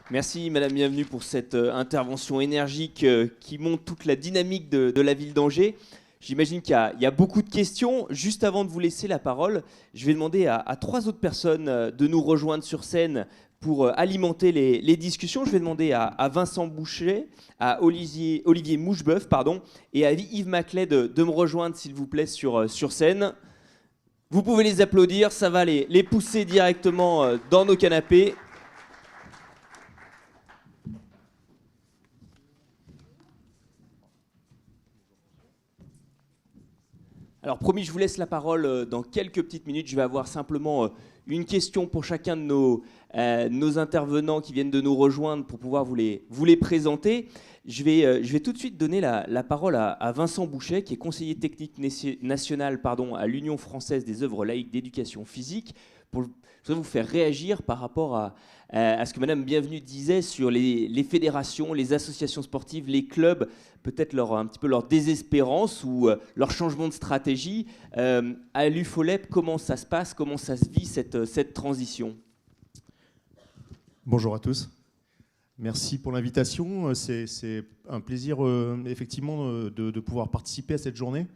Merci Madame Bienvenue pour cette intervention énergique qui montre toute la dynamique de la ville d'Angers. J'imagine qu'il y a beaucoup de questions. Juste avant de vous laisser la parole, je vais demander à trois autres personnes de nous rejoindre sur scène pour alimenter les discussions. Je vais demander à Vincent Boucher, à Olivier Moucheboeuf, et à Yves Maclay de me rejoindre s'il vous plaît sur scène. Vous pouvez les applaudir, ça va les pousser directement dans nos canapés. Alors promis, je vous laisse la parole dans quelques petites minutes. Je vais avoir simplement une question pour chacun de nos intervenants qui viennent de nous rejoindre pour pouvoir vous les présenter. Je vais tout de suite donner la parole à Vincent Boucher, qui est conseiller technique national à l'Union française des œuvres laïques d'éducation physique. Je voudrais vous faire réagir par rapport à ce que Madame Bienvenue disait sur les fédérations, les associations sportives, les clubs, peut-être un petit peu leur désespérance ou leur changement de stratégie. À l'UFOLEP, comment ça se passe, comment ça se vit cette transition? Bonjour à tous. Merci pour l'invitation. C'est un plaisir effectivement de pouvoir participer à cette journée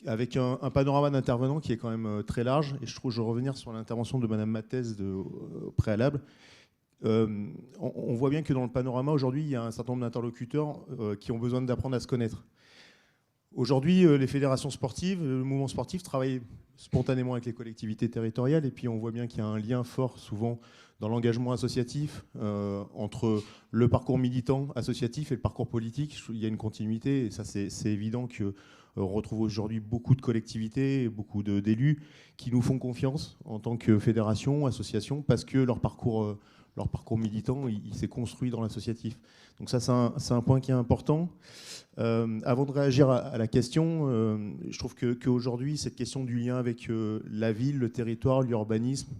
avec un panorama d'intervenants qui est quand même très large. Et je vais revenir sur l'intervention de Madame Mathès au préalable. On voit bien que dans le panorama, aujourd'hui, il y a un certain nombre d'interlocuteurs qui ont besoin d'apprendre à se connaître. Aujourd'hui, les fédérations sportives, le mouvement sportif travaillent spontanément avec les collectivités territoriales et puis on voit bien qu'il y a un lien fort souvent dans l'engagement associatif entre le parcours militant associatif et le parcours politique. Il y a une continuité et ça c'est évident qu'on retrouve aujourd'hui beaucoup de collectivités, beaucoup d'élus qui nous font confiance en tant que fédération, association, parce que leur parcours militant, il s'est construit dans l'associatif. Donc ça, c'est un point qui est important. Avant de réagir à la question, je trouve qu'aujourd'hui, cette question du lien avec la ville, le territoire, l'urbanisme,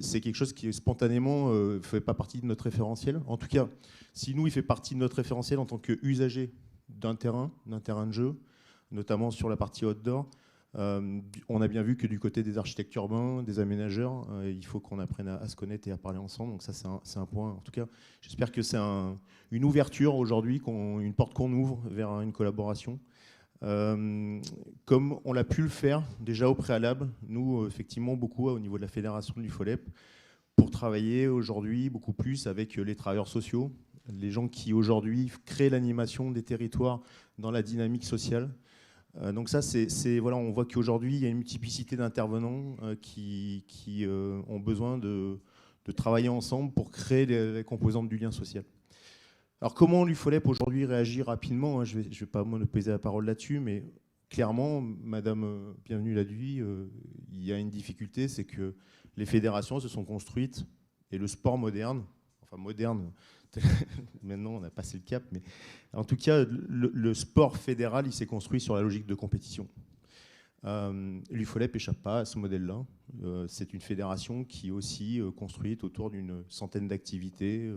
c'est quelque chose qui spontanément ne fait pas partie de notre référentiel. En tout cas, si nous, il fait partie de notre référentiel en tant qu'usager d'un terrain de jeu, notamment sur la partie outdoor, on a bien vu que du côté des architectes urbains, des aménageurs, il faut qu'on apprenne à se connaître et à parler ensemble. Donc ça, c'est un point. En tout cas, j'espère que c'est une ouverture aujourd'hui, une porte qu'on ouvre vers une collaboration. Comme on l'a pu le faire déjà au préalable, nous, effectivement, beaucoup au niveau de la fédération de l'UFOLEP, pour travailler aujourd'hui beaucoup plus avec les travailleurs sociaux, les gens qui aujourd'hui créent l'animation des territoires dans la dynamique sociale. Donc ça, voilà, on voit qu'aujourd'hui, il y a une multiplicité d'intervenants qui ont besoin de travailler ensemble pour créer les composantes du lien social. Alors comment l'UFOLEP aujourd'hui réagit rapidement, hein, je vais pas monopoliser la parole là-dessus, mais clairement, Madame Bienvenue l'a dit, il y a une difficulté, c'est que les fédérations se sont construites et le sport moderne, enfin moderne, maintenant on a passé le cap, mais en tout cas le sport fédéral il s'est construit sur la logique de compétition. L'UFOLEP n'échappe pas à ce modèle-là. C'est une fédération qui est aussi construite autour d'une centaine d'activités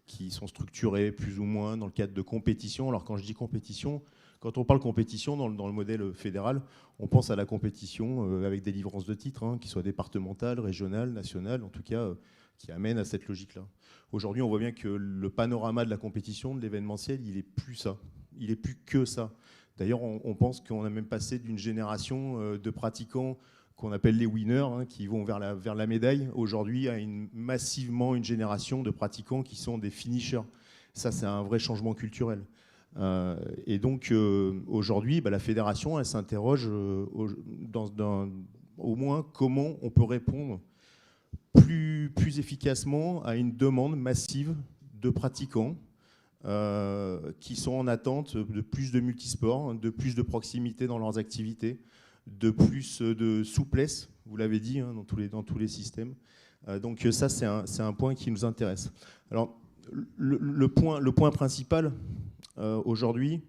qui sont structurées plus ou moins dans le cadre de compétition. Alors quand je dis compétition, quand on parle compétition dans le modèle fédéral, on pense à la compétition avec des livrances de titres, hein, qui soient départementales, régionales, nationales, en tout cas qui amènent à cette logique-là. Aujourd'hui, on voit bien que le panorama de la compétition, de l'événementiel, il n'est plus ça. Il n'est plus que ça. D'ailleurs, on pense qu'on a même passé d'une génération de pratiquants qu'on appelle les winners, hein, qui vont vers la médaille, aujourd'hui à massivement une génération de pratiquants qui sont des finishers. Ça, c'est un vrai changement culturel. Et donc, aujourd'hui, la fédération, elle s'interroge au moins comment on peut répondre plus efficacement à une demande massive de pratiquants qui sont en attente de plus de multisports, de plus de proximité dans leurs activités, de plus de souplesse, vous l'avez dit, hein, dans tous les systèmes. Donc ça, c'est un point qui nous intéresse. Alors, le point principal aujourd'hui,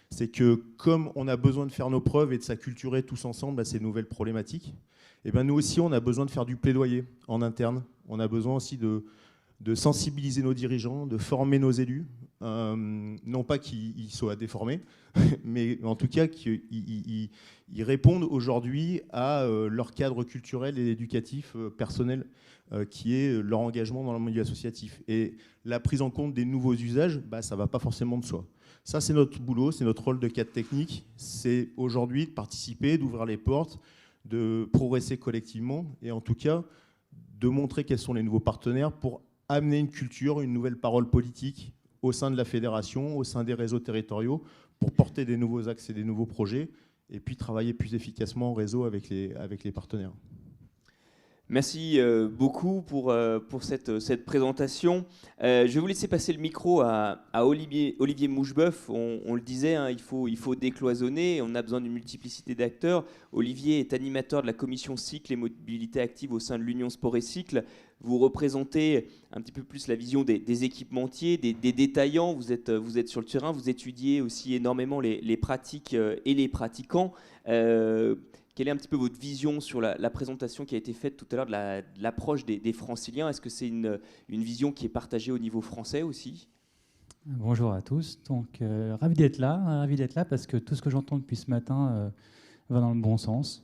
c'est que comme on a besoin de faire nos preuves et de s'acculturer tous ensemble à ces nouvelles problématiques, et nous aussi, on a besoin de faire du plaidoyer en interne. On a besoin aussi de sensibiliser nos dirigeants, de former nos élus non pas qu'ils soient déformés, mais en tout cas qu'ils répondent aujourd'hui à leur cadre culturel et éducatif personnel, qui est leur engagement dans le milieu associatif. Et la prise en compte des nouveaux usages, ça ne va pas forcément de soi. Ça, c'est notre boulot, c'est notre rôle de cadre technique. C'est aujourd'hui de participer, d'ouvrir les portes, de progresser collectivement et en tout cas de montrer quels sont les nouveaux partenaires pour amener une culture, une nouvelle parole politique au sein de la fédération, au sein des réseaux territoriaux, pour porter des nouveaux axes et des nouveaux projets, et puis travailler plus efficacement en réseau avec les partenaires. Merci beaucoup pour cette présentation. Je vais vous laisser passer le micro à Olivier Moucheboeuf. On le disait, hein, il faut décloisonner, on a besoin d'une multiplicité d'acteurs. Olivier est animateur de la commission cycle et mobilité active au sein de l'Union Sport et Cycle. Vous représentez un petit peu plus la vision des équipementiers, des détaillants. Vous êtes sur le terrain, vous étudiez aussi énormément les pratiques et les pratiquants. Quelle est un petit peu votre vision sur la présentation qui a été faite tout à l'heure de l'approche des franciliens? Est-ce que c'est une vision qui est partagée au niveau français aussi? Bonjour à tous. Donc, ravi d'être là parce que tout ce que j'entends depuis ce matin va dans le bon sens.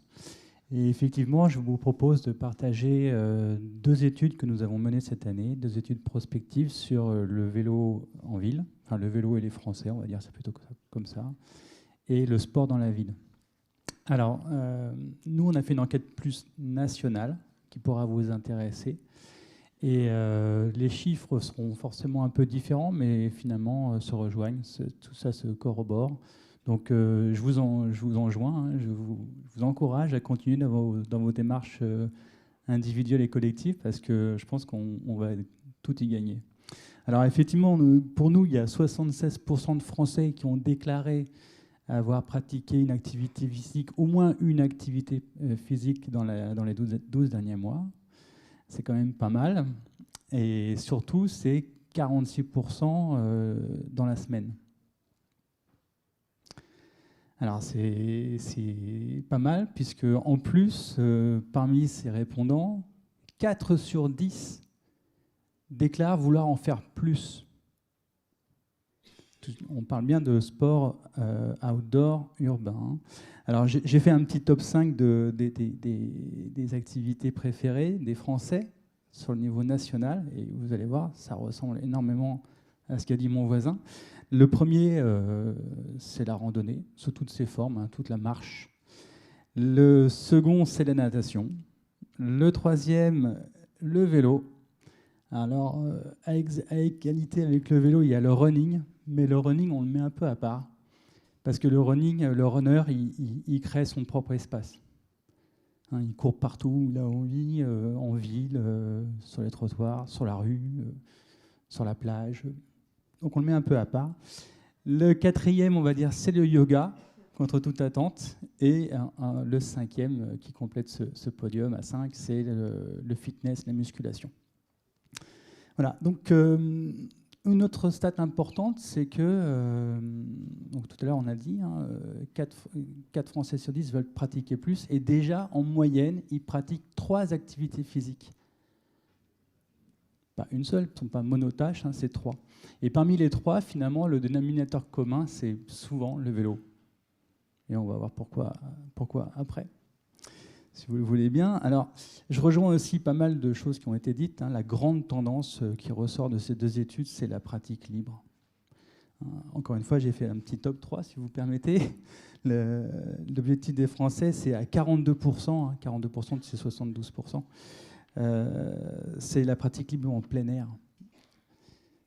Et effectivement, je vous propose de partager 2 études que nous avons menées cette année, 2 études prospectives sur le vélo en ville, enfin le vélo et les Français, on va dire ça plutôt comme ça, et le sport dans la ville. Alors, nous, on a fait une enquête plus nationale qui pourra vous intéresser. Et les chiffres seront forcément un peu différents, mais finalement se rejoignent. Tout ça se corrobore. Donc, je vous enjoins, hein, je vous encourage à continuer dans vos démarches individuelles et collectives, parce que je pense qu'on va tout y gagner. Alors, effectivement, pour nous, il y a 76% de Français qui ont déclaré avoir pratiqué une activité physique, au moins une activité physique dans les 12 derniers mois. C'est quand même pas mal. Et surtout, c'est 46% dans la semaine. Alors, c'est pas mal, puisque en plus, parmi ces répondants, 4 sur 10 déclarent vouloir en faire plus. On parle bien de sport outdoor urbain. Alors, j'ai fait un petit top 5 des activités préférées des Français sur le niveau national. Et vous allez voir, ça ressemble énormément à ce qu'a dit mon voisin. Le premier, c'est la randonnée, sous toutes ses formes, hein, toute la marche. Le second, c'est la natation. Le troisième, le vélo. Alors, à égalité avec le vélo, il y a le running. Mais le running, on le met un peu à part. Parce que le runner, il crée son propre espace. Hein, il court partout, là où on vit, en ville, sur les trottoirs, sur la rue, sur la plage. Donc on le met un peu à part. Le quatrième, on va dire, c'est le yoga, contre toute attente. Et le cinquième, qui complète ce podium à 5, c'est le fitness, la musculation. Voilà, donc... Une autre stat importante, c'est que, donc tout à l'heure on a dit, 4 Français sur 10 veulent pratiquer plus, et déjà en moyenne, ils pratiquent 3 activités physiques. Pas une seule, ce ne sont pas monotâches, hein, c'est 3. Et parmi les 3, finalement, le dénominateur commun, c'est souvent le vélo. Et on va voir pourquoi après, si vous le voulez bien. Alors, je rejoins aussi pas mal de choses qui ont été dites. Hein. La grande tendance qui ressort de ces 2 études, c'est la pratique libre. Encore une fois, j'ai fait un petit top 3, si vous permettez. L'objectif des Français, c'est à 42%, 42% de ces 72%. C'est la pratique libre en plein air,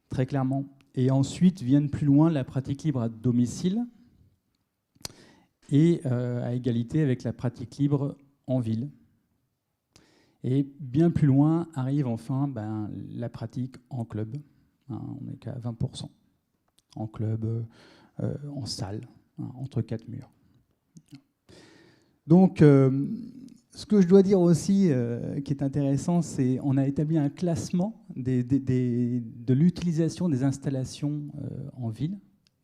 très clairement. Et ensuite, viennent plus loin la pratique libre à domicile et à égalité avec la pratique libre en ville. Et bien plus loin arrive enfin la pratique en club. Hein, on n'est qu'à 20%. En club, en salle, hein, entre 4 murs. Donc, ce que je dois dire aussi, qui est intéressant, c'est qu'on a établi un classement de l'utilisation des installations en ville,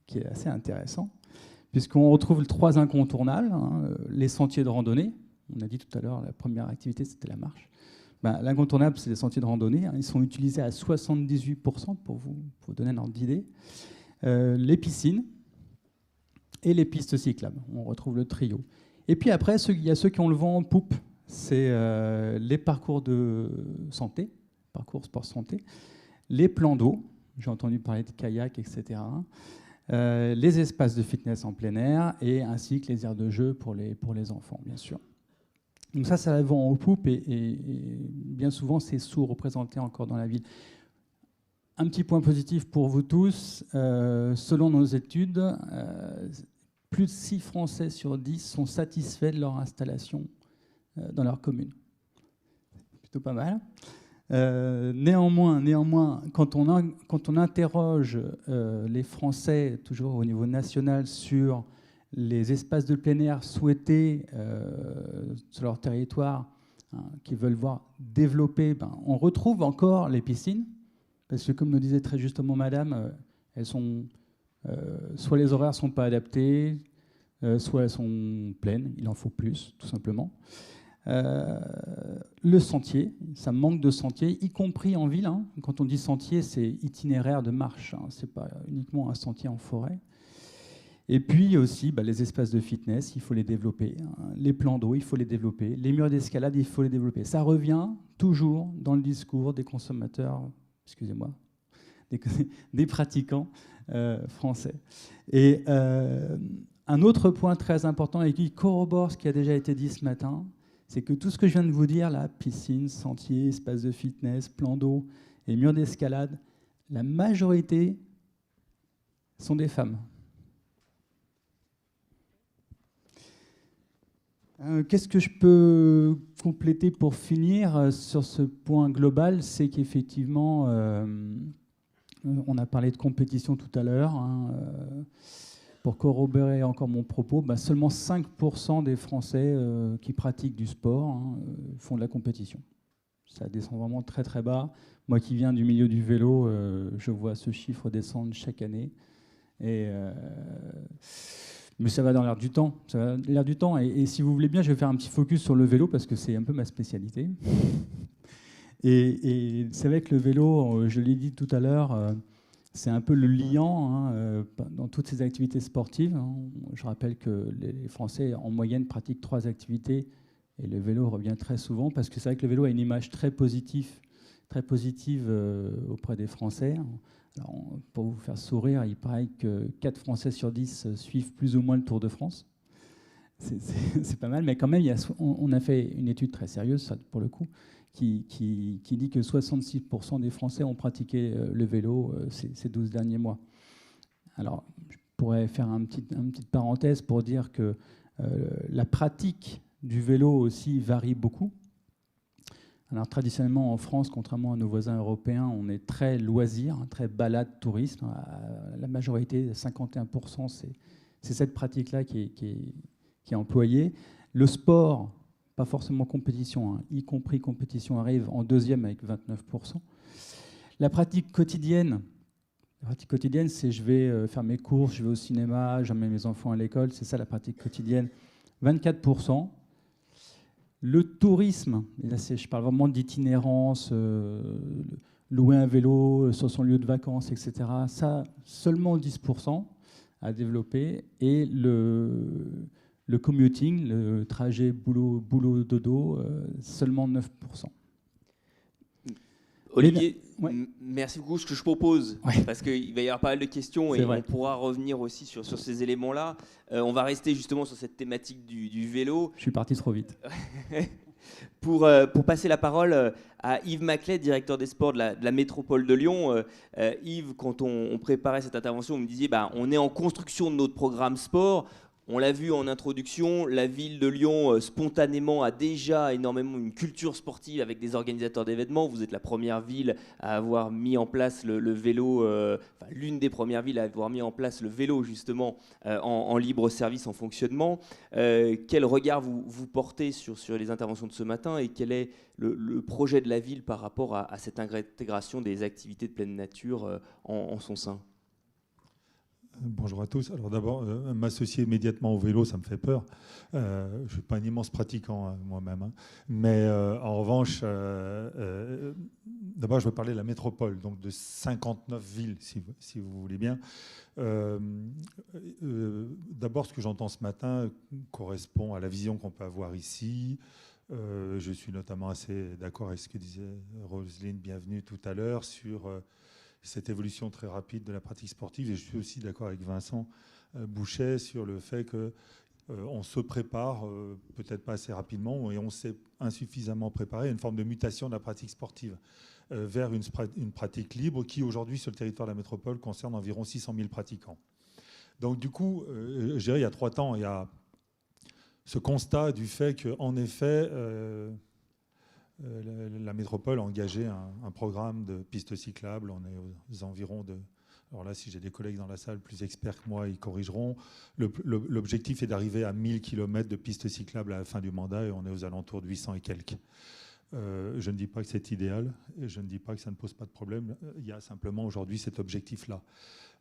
qui est assez intéressant, puisqu'on retrouve 3 incontournables, hein, les sentiers de randonnée. On a dit tout à l'heure, la première activité, c'était la marche. L'incontournable, c'est les sentiers de randonnée. Ils sont utilisés à 78% pour vous donner un ordre d'idée. Les piscines et les pistes cyclables. On retrouve le trio. Et puis après, il y a ceux qui ont le vent en poupe. C'est les parcours de santé, parcours sport santé, les plans d'eau. J'ai entendu parler de kayak, etc. Les espaces de fitness en plein air et ainsi que les aires de jeu pour les enfants, bien sûr. Donc ça le vent en poupe et bien souvent, c'est sous-représenté encore dans la ville. Un petit point positif pour vous tous. Selon nos études, plus de 6 Français sur 10 sont satisfaits de leur installation dans leur commune. Plutôt pas mal. Néanmoins, quand on interroge les Français, toujours au niveau national, sur les espaces de plein air souhaités sur leur territoire, qu'ils veulent voir développer, on retrouve encore les piscines, parce que comme nous disait très justement Madame, elles sont, soit les horaires ne sont pas adaptés, soit elles sont pleines, il en faut plus, tout simplement. Le sentier, ça manque de sentiers, y compris en ville. Quand on dit sentier, c'est itinéraire de marche, ce n'est pas uniquement un sentier en forêt. Et puis aussi, les espaces de fitness, il faut les développer. Les plans d'eau, il faut les développer. Les murs d'escalade, il faut les développer. Ça revient toujours dans le discours des consommateurs, excusez-moi, des pratiquants français. Et un autre point très important, et qui corrobore ce qui a déjà été dit ce matin, c'est que tout ce que je viens de vous dire, là, piscine, sentier, espace de fitness, plan d'eau et murs d'escalade, la majorité sont des femmes. Qu'est-ce que je peux compléter pour finir sur ce point global? C'est qu'effectivement, on a parlé de compétition tout à l'heure. Pour corroborer encore mon propos, seulement 5% des Français qui pratiquent du sport font de la compétition. Ça descend vraiment très très bas. Moi qui viens du milieu du vélo, je vois ce chiffre descendre chaque année. Mais ça va dans l'air du temps. Ça va dans l'air du temps. Et si vous voulez bien, je vais faire un petit focus sur le vélo parce que c'est un peu ma spécialité. Et c'est vrai que le vélo, je l'ai dit tout à l'heure, c'est un peu le liant dans toutes ces activités sportives. Je rappelle que les Français, en moyenne, pratiquent 3 activités et le vélo revient très souvent parce que c'est vrai que le vélo a une image très positive auprès des Français. Alors, pour vous faire sourire, il paraît que 4 Français sur 10 suivent plus ou moins le Tour de France. C'est pas mal, mais quand même, on a fait une étude très sérieuse, ça, pour le coup, qui dit que 66% des Français ont pratiqué le vélo ces 12 derniers mois. Alors, je pourrais faire une petite parenthèse pour dire que la pratique du vélo aussi varie beaucoup. Alors, traditionnellement, en France, contrairement à nos voisins européens, on est très loisir, très balade, tourisme. La majorité, 51%, c'est cette pratique-là qui est employée. Le sport, pas forcément compétition, y compris compétition, arrive en deuxième avec 29%. La pratique quotidienne, c'est je vais faire mes courses, je vais au cinéma, j'emmène mes enfants à l'école, c'est ça la pratique quotidienne, 24%. Le tourisme, et là je parle vraiment d'itinérance, louer un vélo sur son lieu de vacances, etc. Ça, seulement 10% à développer. Et le commuting, le trajet boulot-dodo, seulement 9%. Olivier, merci beaucoup. Ce que je propose, parce qu'il va y avoir pas mal de questions et on pourra revenir aussi sur ces éléments-là. On va rester justement sur cette thématique du vélo. Je suis parti trop vite. Pour passer la parole à Yves Maclet, directeur des sports de la métropole de Lyon. Yves, quand on préparait cette intervention, vous me disiez on est en construction de notre programme sport. On l'a vu en introduction, la ville de Lyon, spontanément, a déjà énormément une culture sportive avec des organisateurs d'événements. Vous êtes la première ville à avoir mis en place le vélo, l'une des premières villes à avoir mis en place le vélo, justement, en libre service, en fonctionnement. Quel regard vous portez sur les interventions de ce matin et quel est le projet de la ville par rapport à cette intégration des activités de pleine nature en son sein ? Bonjour à tous. Alors d'abord, m'associer immédiatement au vélo, ça me fait peur. Je ne suis pas un immense pratiquant moi-même. Hein. Mais en revanche, d'abord, je vais parler de la métropole, donc de 59 villes, si vous voulez bien. D'abord, ce que j'entends ce matin correspond à la vision qu'on peut avoir ici. Je suis notamment assez d'accord avec ce que disait Roselyne Bienvenue tout à l'heure sur cette évolution très rapide de la pratique sportive. Et je suis aussi d'accord avec Vincent Bouchet sur le fait qu'on se prépare, peut-être pas assez rapidement, et on s'est insuffisamment préparé à une forme de mutation de la pratique sportive vers une pratique libre qui, aujourd'hui, sur le territoire de la métropole, concerne environ 600 000 pratiquants. Donc, du coup, je dirais, il y a 3 temps, il y a ce constat du fait qu'en effet, la métropole a engagé un programme de pistes cyclables. On est aux environs de... Alors là, si j'ai des collègues dans la salle plus experts que moi, ils corrigeront. L'objectif est d'arriver à 1000 km de pistes cyclables à la fin du mandat et on est aux alentours de 800 et quelques. Je ne dis pas que c'est idéal et je ne dis pas que ça ne pose pas de problème. Il y a simplement aujourd'hui cet objectif-là.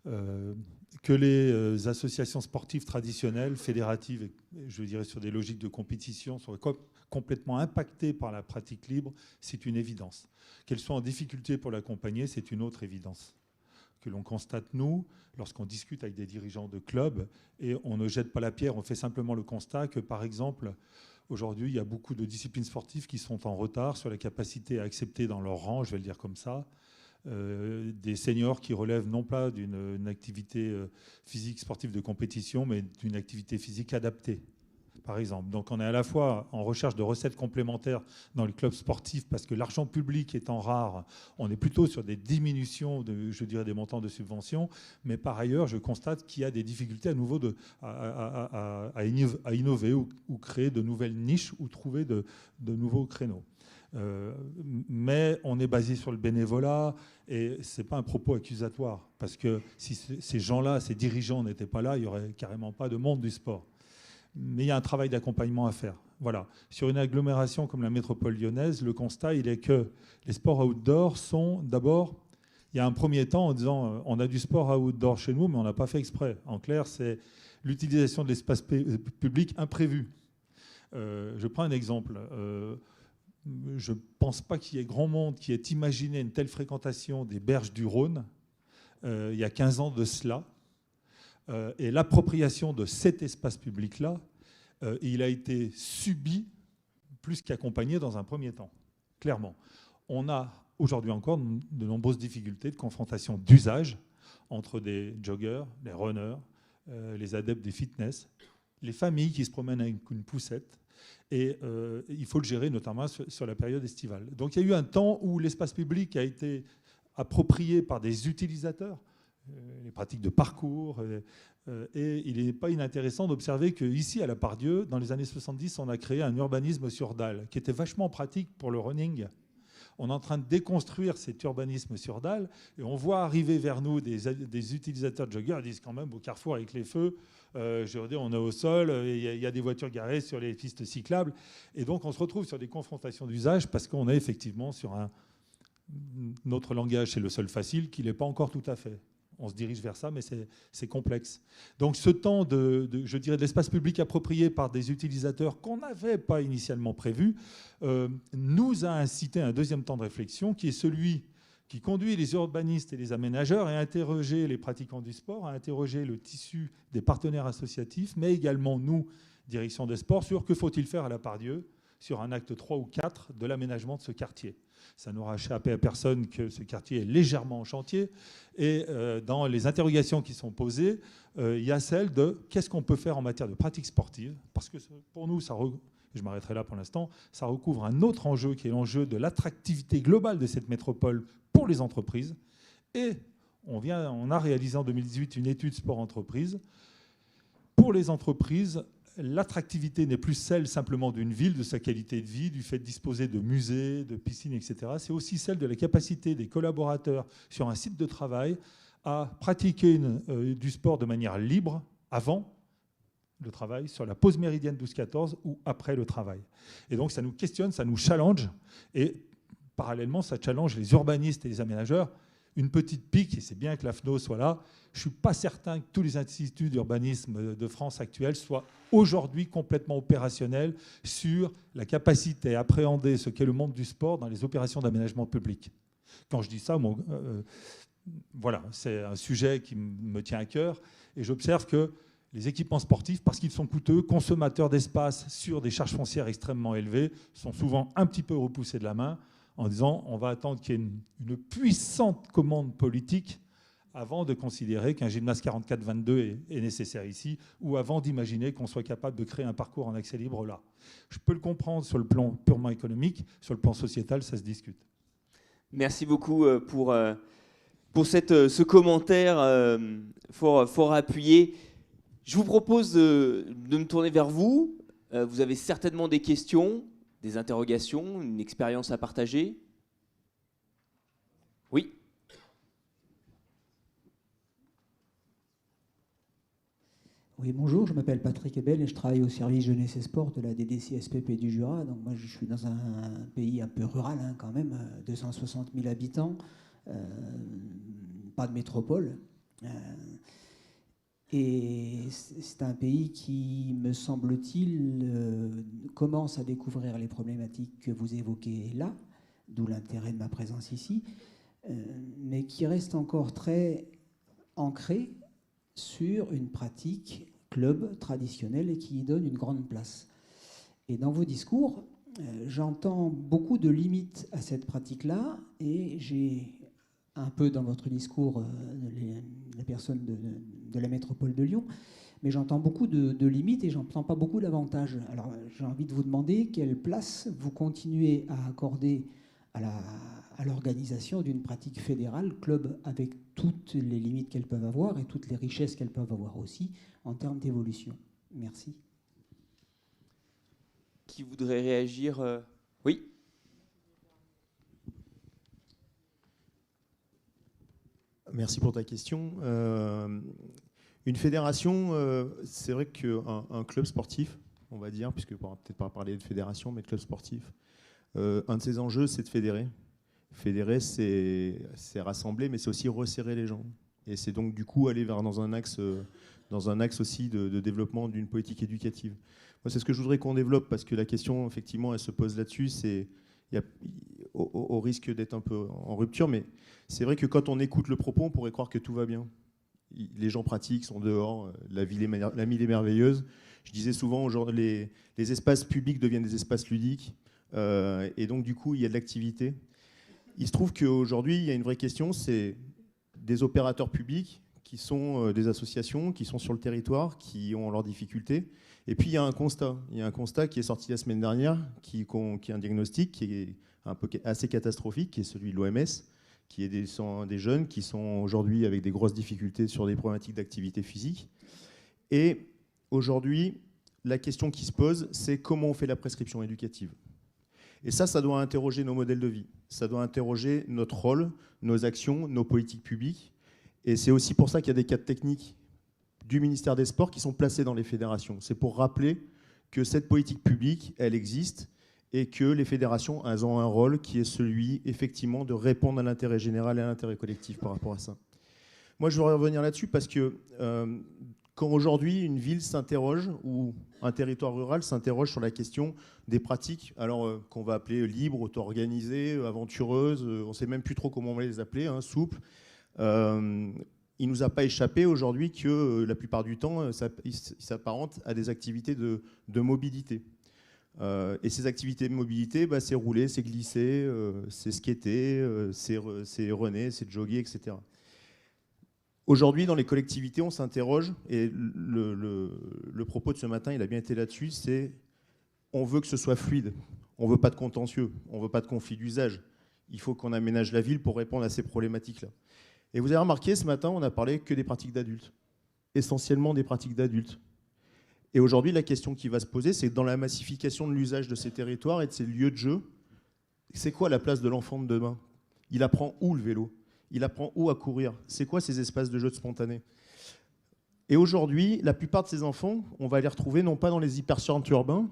Que les associations sportives traditionnelles, fédératives, je dirais sur des logiques de compétition, soient complètement impactées par la pratique libre, c'est une évidence. Qu'elles soient en difficulté pour l'accompagner, c'est une autre évidence. Que l'on constate, nous, lorsqu'on discute avec des dirigeants de clubs, et on ne jette pas la pierre, on fait simplement le constat que, par exemple, aujourd'hui, il y a beaucoup de disciplines sportives qui sont en retard sur la capacité à accepter dans leur rang, je vais le dire comme ça, des seniors qui relèvent non pas d'une activité physique sportive de compétition, mais d'une activité physique adaptée, par exemple. Donc on est à la fois en recherche de recettes complémentaires dans le club sportif, parce que l'argent public étant rare, on est plutôt sur des diminutions, je dirais, des montants de subventions, mais par ailleurs, je constate qu'il y a des difficultés à nouveau à innover ou créer de nouvelles niches ou trouver de nouveaux créneaux. Mais on est basé sur le bénévolat et ce n'est pas un propos accusatoire, parce que si ces gens-là, ces dirigeants n'étaient pas là, il n'y aurait carrément pas de monde du sport. Mais il y a un travail d'accompagnement à faire. Voilà. Sur une agglomération comme la métropole lyonnaise, le constat, il est que les sports outdoor sont d'abord, il y a un premier temps en disant on a du sport outdoor chez nous, mais on n'a pas fait exprès. En clair, c'est l'utilisation de l'espace public imprévu. Je prends un exemple. Je ne pense pas qu'il y ait grand monde qui ait imaginé une telle fréquentation des berges du Rhône il y a 15 ans de cela. Et l'appropriation de cet espace public-là, il a été subi plus qu'accompagné dans un premier temps, clairement. On a aujourd'hui encore de nombreuses difficultés de confrontation d'usage entre des joggers, des runners, les adeptes des fitness, les familles qui se promènent avec une poussette. Et il faut le gérer notamment sur la période estivale. Donc il y a eu un temps où l'espace public a été approprié par des utilisateurs, les pratiques de parcours, et il n'est pas inintéressant d'observer qu'ici, à la Pardieu, dans les années 70, on a créé un urbanisme sur dalle, qui était vachement pratique pour le running. On est en train de déconstruire cet urbanisme sur dalle, et on voit arriver vers nous des utilisateurs de joggers, ils disent quand même au carrefour avec les feux, je veux dire, on est au sol, il y a des voitures garées sur les pistes cyclables, et donc on se retrouve sur des confrontations d'usage parce qu'on est effectivement sur notre langage, c'est le seul facile, qui n'est pas encore tout à fait. On se dirige vers ça, mais c'est complexe. Donc ce temps je dirais, de l'espace public approprié par des utilisateurs qu'on n'avait pas initialement prévu nous a incité à un deuxième temps de réflexion qui est celui qui conduit les urbanistes et les aménageurs à interroger les pratiquants du sport, à interroger le tissu des partenaires associatifs, mais également nous, direction des sports, sur que faut-il faire à la Pardieu sur un acte 3 ou 4 de l'aménagement de ce quartier. Ça n'aura échappé à personne que ce quartier est légèrement en chantier. Et dans les interrogations qui sont posées, il y a celle de qu'est-ce qu'on peut faire en matière de pratique sportive. Parce que pour nous, je m'arrêterai là pour l'instant, ça recouvre un autre enjeu qui est l'enjeu de l'attractivité globale de cette métropole pour les entreprises. Et on a réalisé en 2018 une étude sport-entreprise. Pour les entreprises, l'attractivité n'est plus celle simplement d'une ville, de sa qualité de vie, du fait de disposer de musées, de piscines, etc. C'est aussi celle de la capacité des collaborateurs sur un site de travail à pratiquer du sport de manière libre avant le travail, sur la pause méridienne 12-14 ou après le travail. Et donc ça nous questionne, ça nous challenge. Et parallèlement, ça challenge les urbanistes et les aménageurs. une petite pique, et c'est bien que l'AFNO soit là, je ne suis pas certain que tous les instituts d'urbanisme de France actuels soient aujourd'hui complètement opérationnels sur la capacité à appréhender ce qu'est le monde du sport dans les opérations d'aménagement public. Quand je dis ça, voilà, c'est un sujet qui me tient à cœur, et j'observe que les équipements sportifs, parce qu'ils sont coûteux, consommateurs d'espace sur des charges foncières extrêmement élevées, sont souvent un petit peu repoussés de la main en disant on va attendre qu'il y ait une puissante commande politique avant de considérer qu'un gymnase 44-22 est nécessaire ici, ou avant d'imaginer qu'on soit capable de créer un parcours en accès libre là. Je peux le comprendre sur le plan purement économique, sur le plan sociétal, ça se discute. Merci beaucoup pour ce commentaire fort appuyé. Je vous propose de me tourner vers vous. Vous avez certainement des questions, des interrogations, une expérience à partager. Oui. Oui, bonjour, je m'appelle Patrick Ebel et je travaille au service jeunesse et sport de la DDC-SPP du Jura. Donc moi, je suis dans un pays un peu rural, hein, quand même, 260 000 habitants, pas de métropole. Et c'est un pays qui, me semble-t-il, commence à découvrir les problématiques que vous évoquez là, d'où l'intérêt de ma présence ici, mais qui reste encore très ancré sur une pratique club traditionnelle et qui y donne une grande place. Et dans vos discours, j'entends beaucoup de limites à cette pratique-là, et j'ai un peu dans votre discours les personnes de la métropole de Lyon, mais j'entends beaucoup de limites et j'entends pas beaucoup d'avantages. Alors j'ai envie de vous demander quelle place vous continuez à accorder à l'organisation d'une pratique fédérale, club, avec toutes les limites qu'elles peuvent avoir et toutes les richesses qu'elles peuvent avoir aussi en termes d'évolution. Merci. Qui voudrait réagir? Oui. Merci pour ta question. Une fédération, c'est vrai qu'un club sportif, on va dire, puisque on va peut-être pas parler de fédération, mais de club sportif, un de ses enjeux, c'est de fédérer. Fédérer, c'est rassembler, mais c'est aussi resserrer les gens. Et c'est donc du coup aller dans un axe aussi de développement d'une politique éducative. Moi, c'est ce que je voudrais qu'on développe, parce que la question, effectivement, elle se pose là-dessus. Au risque d'être un peu en rupture, mais c'est vrai que quand on écoute le propos, on pourrait croire que tout va bien. Les gens pratiques, sont dehors, la ville est merveilleuse. Je disais souvent, aujourd'hui, les espaces publics deviennent des espaces ludiques, et donc du coup, il y a de l'activité. Il se trouve qu'aujourd'hui, il y a une vraie question, c'est des opérateurs publics qui sont des associations, qui sont sur le territoire, qui ont leurs difficultés. Et puis, il y a un constat. Il y a un constat qui est sorti la semaine dernière, qui est un diagnostic qui est assez catastrophique, qui est celui de l'OMS, qui est des jeunes qui sont aujourd'hui avec des grosses difficultés sur des problématiques d'activité physique. Et aujourd'hui, la question qui se pose, c'est comment on fait la prescription éducative. Et ça doit interroger nos modèles de vie. Ça doit interroger notre rôle, nos actions, nos politiques publiques. Et c'est aussi pour ça qu'il y a des cadres techniques du ministère des Sports qui sont placés dans les fédérations. C'est pour rappeler que cette politique publique, elle existe, et que les fédérations, elles ont un rôle qui est celui, effectivement, de répondre à l'intérêt général et à l'intérêt collectif par rapport à ça. Moi, je voudrais revenir là-dessus parce que quand aujourd'hui une ville s'interroge, ou un territoire rural s'interroge sur la question des pratiques, alors qu'on va appeler libres, auto-organisées, aventureuses, on ne sait même plus trop comment on va les appeler, hein, souples, il ne nous a pas échappé aujourd'hui que la plupart du temps, ça s'apparente à des activités de mobilité. Et ces activités de mobilité, c'est rouler, c'est glisser, c'est skater, c'est runner, c'est jogger, etc. Aujourd'hui, dans les collectivités, on s'interroge, et le propos de ce matin, il a bien été là-dessus, c'est on veut que ce soit fluide, on ne veut pas de contentieux, on ne veut pas de conflit d'usage. Il faut qu'on aménage la ville pour répondre à ces problématiques-là. Et vous avez remarqué, ce matin, on n'a parlé que des pratiques d'adultes, essentiellement des pratiques d'adultes. Et aujourd'hui, la question qui va se poser, c'est dans la massification de l'usage de ces territoires et de ces lieux de jeu, c'est quoi la place de l'enfant de demain? Il apprend où le vélo? Il apprend où à courir? C'est quoi ces espaces de jeu spontanés? Et aujourd'hui, la plupart de ces enfants, on va les retrouver non pas dans les hypercentres urbains,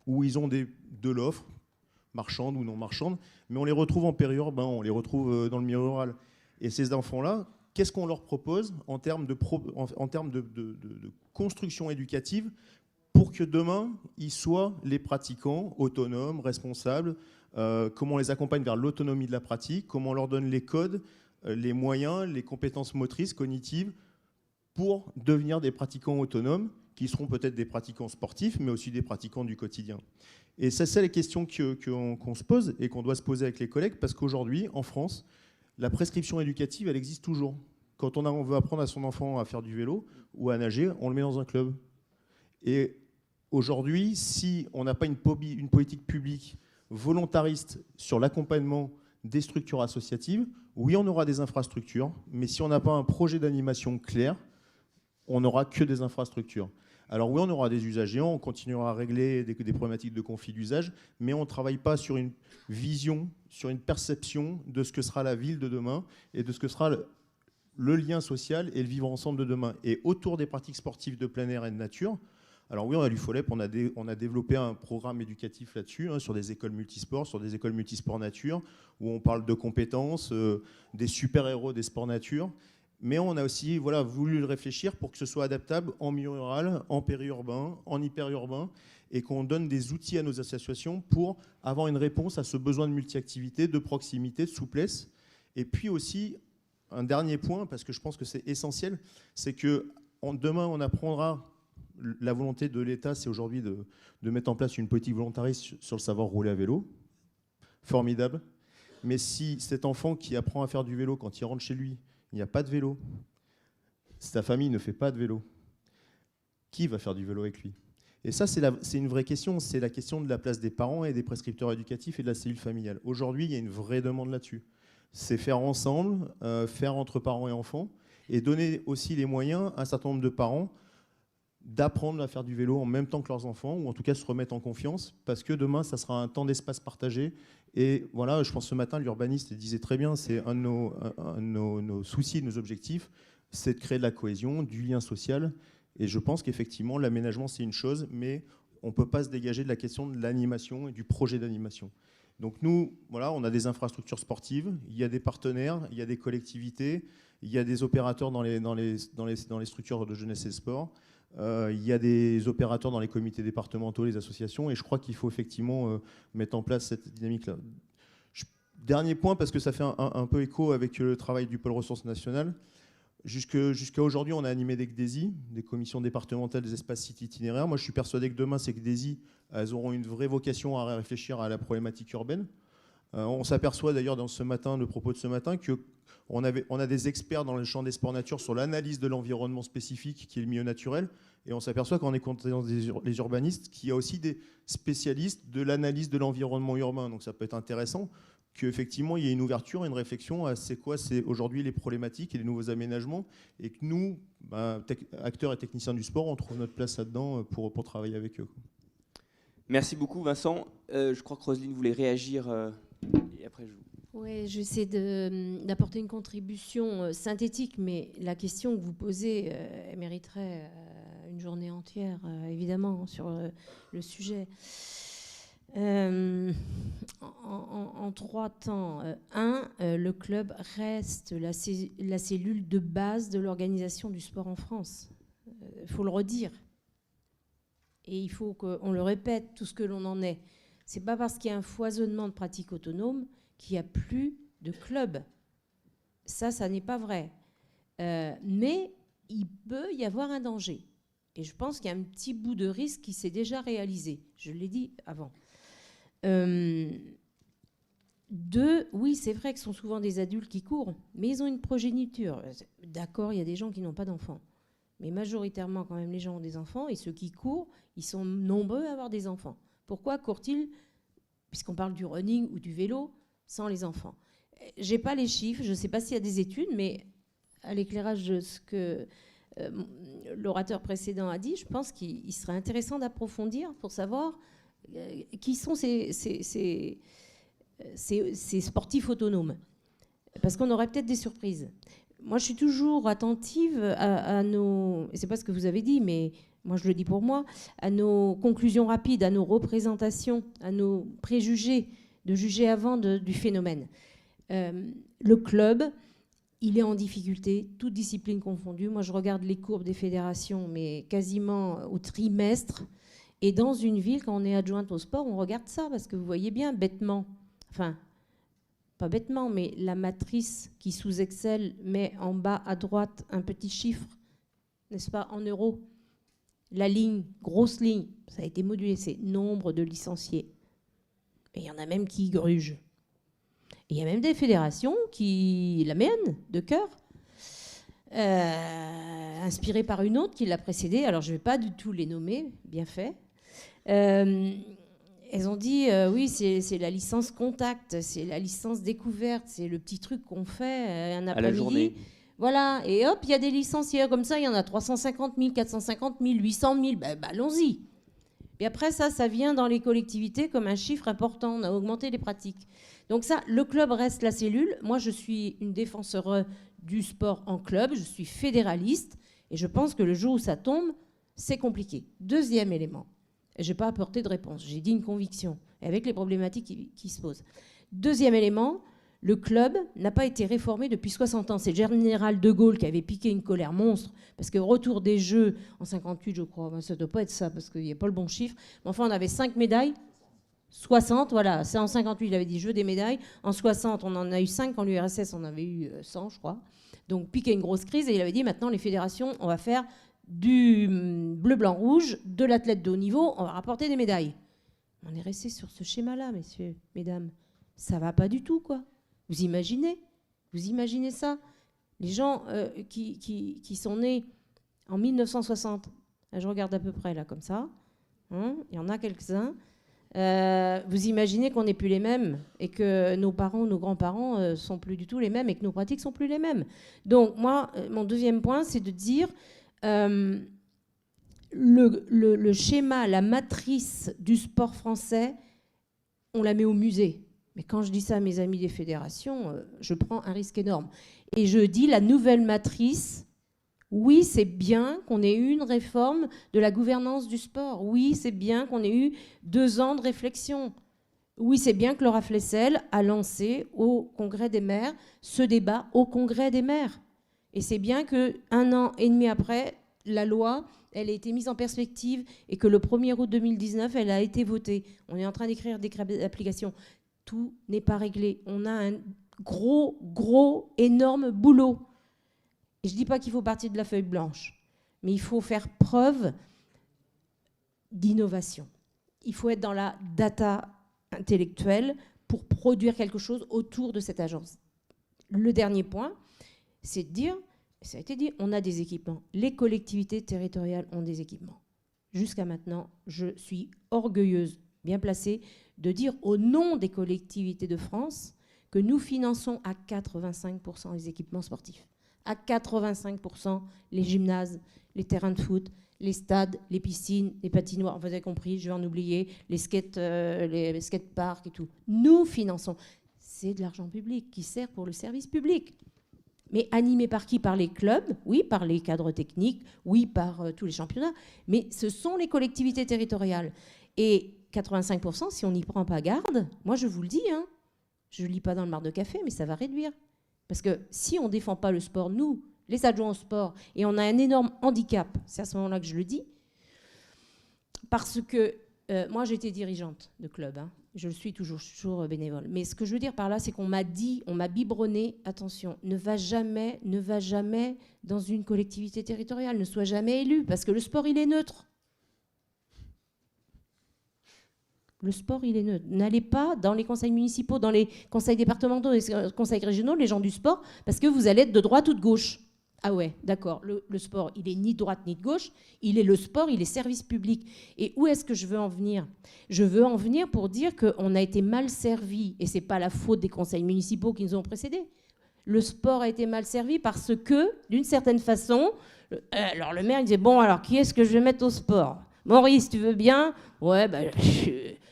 où ils ont de l'offre, marchande ou non marchande, mais on les retrouve en périurbain, on les retrouve dans le milieu rural. Et ces enfants-là, qu'est-ce qu'on leur propose en termes de construction éducative pour que demain, ils soient les pratiquants autonomes, responsables, comment on les accompagne vers l'autonomie de la pratique, comment on leur donne les codes, les moyens, les compétences motrices, cognitives, pour devenir des pratiquants autonomes, qui seront peut-être des pratiquants sportifs, mais aussi des pratiquants du quotidien. Et c'est les questions qu'on se pose et qu'on doit se poser avec les collègues, parce qu'aujourd'hui, en France, la prescription éducative, elle existe toujours. Quand on veut apprendre à son enfant à faire du vélo ou à nager, on le met dans un club. Et aujourd'hui, si on n'a pas une politique publique volontariste sur l'accompagnement des structures associatives, oui, on aura des infrastructures, mais si on n'a pas un projet d'animation clair, on n'aura que des infrastructures. Alors oui, on aura des usagers, on continuera à régler des problématiques de conflit d'usage, mais on ne travaille pas sur une vision, sur une perception de ce que sera la ville de demain et de ce que sera le lien social et le vivre ensemble de demain. Et autour des pratiques sportives de plein air et de nature, alors oui, à l'UFOLEP, on a développé un programme éducatif là-dessus, sur des écoles multisports, sur des écoles multisports nature, où on parle de compétences, des super-héros des sports nature. Mais on a aussi voulu le réfléchir pour que ce soit adaptable en milieu rural, en périurbain, en hyperurbain, et qu'on donne des outils à nos associations pour avoir une réponse à ce besoin de multi-activité, de proximité, de souplesse. Et puis aussi, un dernier point, parce que je pense que c'est essentiel, c'est que demain, on apprendra. La volonté de l'État, c'est aujourd'hui de mettre en place une politique volontariste sur le savoir rouler à vélo. Formidable. Mais si cet enfant qui apprend à faire du vélo, quand il rentre chez lui, il n'y a pas de vélo, sa famille ne fait pas de vélo, qui va faire du vélo avec lui? Et ça, c'est une vraie question. C'est la question de la place des parents et des prescripteurs éducatifs et de la cellule familiale. Aujourd'hui, il y a une vraie demande là-dessus. C'est faire ensemble, faire entre parents et enfants, et donner aussi les moyens à un certain nombre de parents d'apprendre à faire du vélo en même temps que leurs enfants, ou en tout cas se remettre en confiance, parce que demain, ça sera un temps d'espace partagé. Et voilà, je pense ce matin, l'urbaniste disait très bien, c'est un de nos soucis, de nos objectifs, c'est de créer de la cohésion, du lien social. Et je pense qu'effectivement, l'aménagement, c'est une chose, mais on ne peut pas se dégager de la question de l'animation et du projet d'animation. Donc nous, voilà, on a des infrastructures sportives, il y a des partenaires, il y a des collectivités, il y a des opérateurs dans les structures de jeunesse et sport. Il y a des opérateurs dans les comités départementaux, les associations, et je crois qu'il faut effectivement mettre en place cette dynamique-là. Dernier point, parce que ça fait un peu écho avec le travail du pôle ressources nationales. Jusqu'à aujourd'hui, on a animé des CDESI, des commissions départementales des espaces sites itinéraires. Moi, je suis persuadé que demain, ces CDESI, elles auront une vraie vocation à réfléchir à la problématique urbaine. On s'aperçoit d'ailleurs dans le propos de ce matin, qu'on a des experts dans le champ des sports nature sur l'analyse de l'environnement spécifique qui est le milieu naturel, et on s'aperçoit qu'en écoutant les urbanistes, qu'il y a aussi des spécialistes de l'analyse de l'environnement urbain. Donc ça peut être intéressant qu'effectivement il y ait une ouverture, une réflexion à c'est aujourd'hui les problématiques et les nouveaux aménagements, et que nous, acteurs et techniciens du sport, on trouve notre place là-dedans pour travailler avec eux. Merci beaucoup Vincent. Je crois que Roselyne voulait réagir. Et après Oui, j'essaie d'apporter une contribution synthétique, mais la question que vous posez elle mériterait une journée entière, évidemment, sur le sujet. En 3 temps. Le club reste la cellule de base de l'organisation du sport en France. Il faut le redire. Et il faut qu'on le répète, tout ce que l'on en est. Ce n'est pas parce qu'il y a un foisonnement de pratiques autonomes qu'il n'y a plus de clubs. Ça n'est pas vrai. Mais il peut y avoir un danger. Et je pense qu'il y a un petit bout de risque qui s'est déjà réalisé. Je l'ai dit avant. 2, oui, c'est vrai que ce sont souvent des adultes qui courent, mais ils ont une progéniture. D'accord, il y a des gens qui n'ont pas d'enfants. Mais majoritairement, quand même, les gens ont des enfants. Et ceux qui courent, ils sont nombreux à avoir des enfants. Pourquoi courent-ils, puisqu'on parle du running ou du vélo, sans les enfants? Je n'ai pas les chiffres, je ne sais pas s'il y a des études, mais à l'éclairage de ce que l'orateur précédent a dit, je pense qu'il serait intéressant d'approfondir pour savoir qui sont ces sportifs autonomes. Parce qu'on aurait peut-être des surprises. Moi, je suis toujours attentive à nos... Et ce n'est pas ce que vous avez dit, mais moi, je le dis pour moi, à nos conclusions rapides, à nos représentations, à nos préjugés, de juger avant du phénomène. Le club, il est en difficulté, toutes disciplines confondues. Moi, je regarde les courbes des fédérations, mais quasiment au trimestre. Et dans une ville, quand on est adjointe au sport, on regarde ça, parce que vous voyez bien, bêtement, enfin, pas bêtement, mais la matrice qui sous Excel met en bas à droite un petit chiffre, n'est-ce pas, en euros. La ligne, grosse ligne, ça a été modulé, c'est nombre de licenciés. Et il y en a même qui grugent. Et il y a même des fédérations qui, la mienne, de cœur, inspirée par une autre qui l'a précédée, alors je ne vais pas du tout les nommer, bien fait. Elles ont dit, oui, c'est la licence contact, c'est la licence découverte, c'est le petit truc qu'on fait un après-midi. À la journée. Voilà, et hop, il y a des licenciés comme ça, il y en a 350 000, 450 000, 800 000, ben, allons-y. Et après, ça vient dans les collectivités comme un chiffre important, on a augmenté les pratiques. Donc ça, le club reste la cellule. Moi, je suis une défenseure du sport en club, je suis fédéraliste, et je pense que le jour où ça tombe, c'est compliqué. Deuxième élément, et je n'ai pas apporté de réponse, j'ai dit une conviction, et avec les problématiques qui se posent. Deuxième élément, le club n'a pas été réformé depuis 60 ans. C'est le général de Gaulle qui avait piqué une colère monstre, parce que retour des Jeux, en 58 je crois, ça ne doit pas être ça, parce qu'il n'y a pas le bon chiffre, mais enfin on avait 5 médailles, 60, voilà, c'est en 58 il avait dit Jeux des médailles, en 60 on en a eu 5, en l'URSS on avait eu 100 je crois, donc piqué une grosse crise, et il avait dit maintenant les fédérations, on va faire du bleu, blanc, rouge, de l'athlète de haut niveau, on va rapporter des médailles. On est resté sur ce schéma-là, messieurs, mesdames. Ça va pas du tout, quoi. Vous imaginez ça? Les gens qui sont nés en 1960, je regarde à peu près là, comme ça, hein, il y en a quelques-uns. Vous imaginez qu'on n'est plus les mêmes et que nos parents, nos grands-parents sont plus du tout les mêmes et que nos pratiques sont plus les mêmes. Donc moi, mon deuxième point, c'est de dire le schéma, la matrice du sport français, on la met au musée. Mais quand je dis ça à mes amis des fédérations, je prends un risque énorme. Et je dis la nouvelle matrice, oui, c'est bien qu'on ait eu une réforme de la gouvernance du sport. Oui, c'est bien qu'on ait eu 2 ans de réflexion. Oui, c'est bien que Laura Flessel a lancé au Congrès des maires ce débat au Congrès des maires. Et c'est bien qu'un an et demi après, la loi, elle a été mise en perspective et que le 1er août 2019, elle a été votée. On est en train d'écrire des décrets d'application. Tout n'est pas réglé. On a un gros, énorme boulot. Et je ne dis pas qu'il faut partir de la feuille blanche, mais il faut faire preuve d'innovation. Il faut être dans la data intellectuelle pour produire quelque chose autour de cette agence. Le dernier point, c'est de dire, ça a été dit, on a des équipements. Les collectivités territoriales ont des équipements. Jusqu'à maintenant, je suis orgueilleuse, bien placée, de dire au nom des collectivités de France que nous finançons à 85% les équipements sportifs. À 85% les gymnases, les terrains de foot, les stades, les piscines, les patinoires, vous avez compris, je vais en oublier, les skateparks et tout. Nous finançons. C'est de l'argent public qui sert pour le service public. Mais animé par qui? Par les clubs, oui, par les cadres techniques, oui, par tous les championnats, mais ce sont les collectivités territoriales. Et 85%, si on n'y prend pas garde, moi je vous le dis, hein, je ne lis pas dans le marc de café, mais ça va réduire. Parce que si on ne défend pas le sport, nous, les adjoints au sport, et on a un énorme handicap, c'est à ce moment-là que je le dis, parce que moi j'étais dirigeante de club, hein, je le suis toujours bénévole, mais ce que je veux dire par là, c'est qu'on m'a dit, on m'a biberonné, attention, ne va jamais dans une collectivité territoriale, ne sois jamais élu, parce que le sport, il est neutre. Le sport, il est neutre. N'allez pas dans les conseils municipaux, dans les conseils départementaux, les conseils régionaux, les gens du sport, parce que vous allez être de droite ou de gauche. Ah ouais, d'accord, le sport, il est ni de droite ni de gauche, il est le sport, il est service public. Et où est-ce que je veux en venir? Je veux en venir pour dire qu'on a été mal servi, et ce n'est pas la faute des conseils municipaux qui nous ont précédés. Le sport a été mal servi parce que, d'une certaine façon, alors le maire il disait, bon, alors qui est-ce que je vais mettre au sport? Maurice, tu veux bien? Ouais,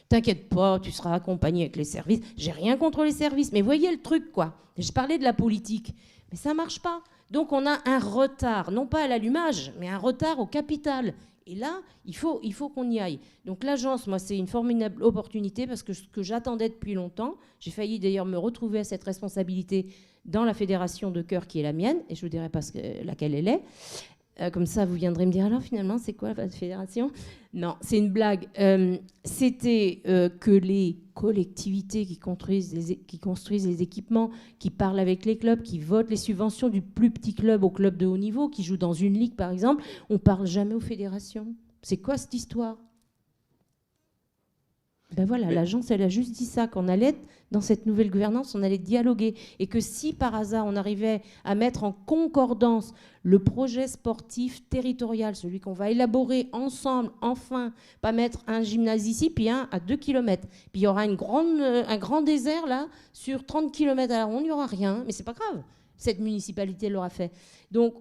t'inquiète pas, tu seras accompagné avec les services. J'ai rien contre les services, mais voyez le truc, quoi. Je parlais de la politique, mais ça marche pas. Donc on a un retard, non pas à l'allumage, mais un retard au capital. Et là, il faut qu'on y aille. Donc l'agence, moi, c'est une formidable opportunité parce que ce que j'attendais depuis longtemps, j'ai failli d'ailleurs me retrouver à cette responsabilité dans la fédération de cœur qui est la mienne, et je ne vous dirai pas laquelle elle est. Comme ça, vous viendrez me dire, alors finalement, c'est quoi la fédération? Non, c'est une blague. C'était que les collectivités qui construisent les équipements, qui parlent avec les clubs, qui votent les subventions du plus petit club au club de haut niveau, qui jouent dans une ligue, par exemple, on ne parle jamais aux fédérations. C'est quoi cette histoire? Ben voilà, l'agence, elle a juste dit ça, qu'on allait, dans cette nouvelle gouvernance, on allait dialoguer. Et que si, par hasard, on arrivait à mettre en concordance le projet sportif territorial, celui qu'on va élaborer ensemble, enfin, pas mettre un gymnase ici, puis un à 2 km. Puis il y aura un grand désert, là, sur 30 km à la ronde, il n'y aura rien. Mais c'est pas grave, cette municipalité l'aura fait. Donc,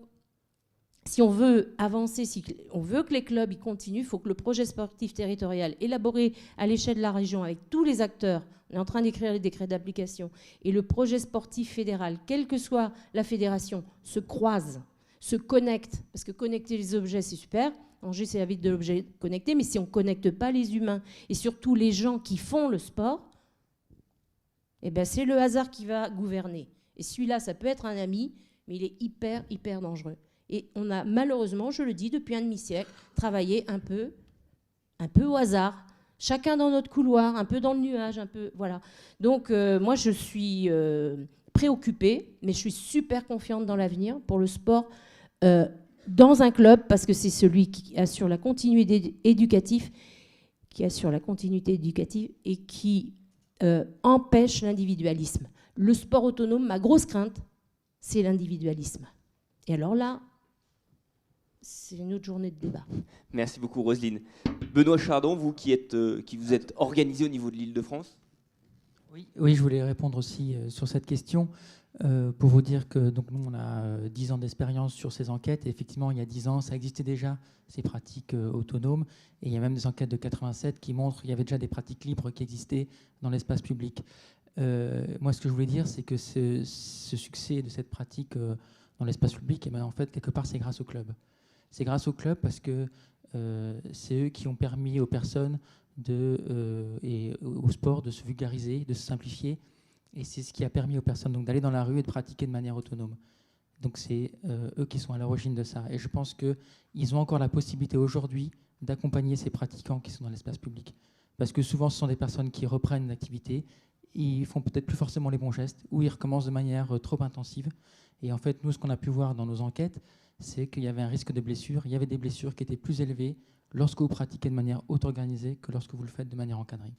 si on veut avancer, si on veut que les clubs ils continuent, il faut que le projet sportif territorial élaboré à l'échelle de la région avec tous les acteurs, on est en train d'écrire les décrets d'application, et le projet sportif fédéral, quelle que soit la fédération, se croisent, se connectent. Parce que connecter les objets, c'est super. Angers, c'est la ville de l'objet connecté, mais si on ne connecte pas les humains et surtout les gens qui font le sport, eh ben c'est le hasard qui va gouverner. Et celui-là, ça peut être un ami, mais il est hyper, hyper dangereux. Et on a malheureusement, je le dis, depuis un demi-siècle, travaillé un peu au hasard, chacun dans notre couloir, un peu dans le nuage, un peu, voilà. Donc moi, je suis préoccupée, mais je suis super confiante dans l'avenir pour le sport dans un club, parce que c'est celui qui assure la continuité éducative, et qui empêche l'individualisme. Le sport autonome, ma grosse crainte, c'est l'individualisme. Et alors là, c'est une autre journée de débat. Merci beaucoup, Roselyne. Benoît Chardon, vous qui vous êtes organisé au niveau de l'Île-de-France. Oui, je voulais répondre aussi sur cette question pour vous dire que donc, nous, on a 10 ans d'expérience sur ces enquêtes. Et effectivement, il y a 10 ans, ça existait déjà, ces pratiques autonomes. Et il y a même des enquêtes de 87 qui montrent qu'il y avait déjà des pratiques libres qui existaient dans l'espace public. Moi, ce que je voulais dire, c'est que ce succès de cette pratique dans l'espace public, et bien, en fait, quelque part, c'est grâce au club. C'est grâce au club parce que c'est eux qui ont permis aux personnes et au sport de se vulgariser, de se simplifier. Et c'est ce qui a permis aux personnes donc, d'aller dans la rue et de pratiquer de manière autonome. Donc c'est eux qui sont à l'origine de ça. Et je pense qu'ils ont encore la possibilité aujourd'hui d'accompagner ces pratiquants qui sont dans l'espace public. Parce que souvent, ce sont des personnes qui reprennent une activité, ils font peut-être plus forcément les bons gestes, ou ils recommencent de manière trop intensive. Et en fait, nous, ce qu'on a pu voir dans nos enquêtes, c'est qu'il y avait un risque de blessure. Il y avait des blessures qui étaient plus élevées lorsque vous pratiquez de manière auto-organisée que lorsque vous le faites de manière encadrée.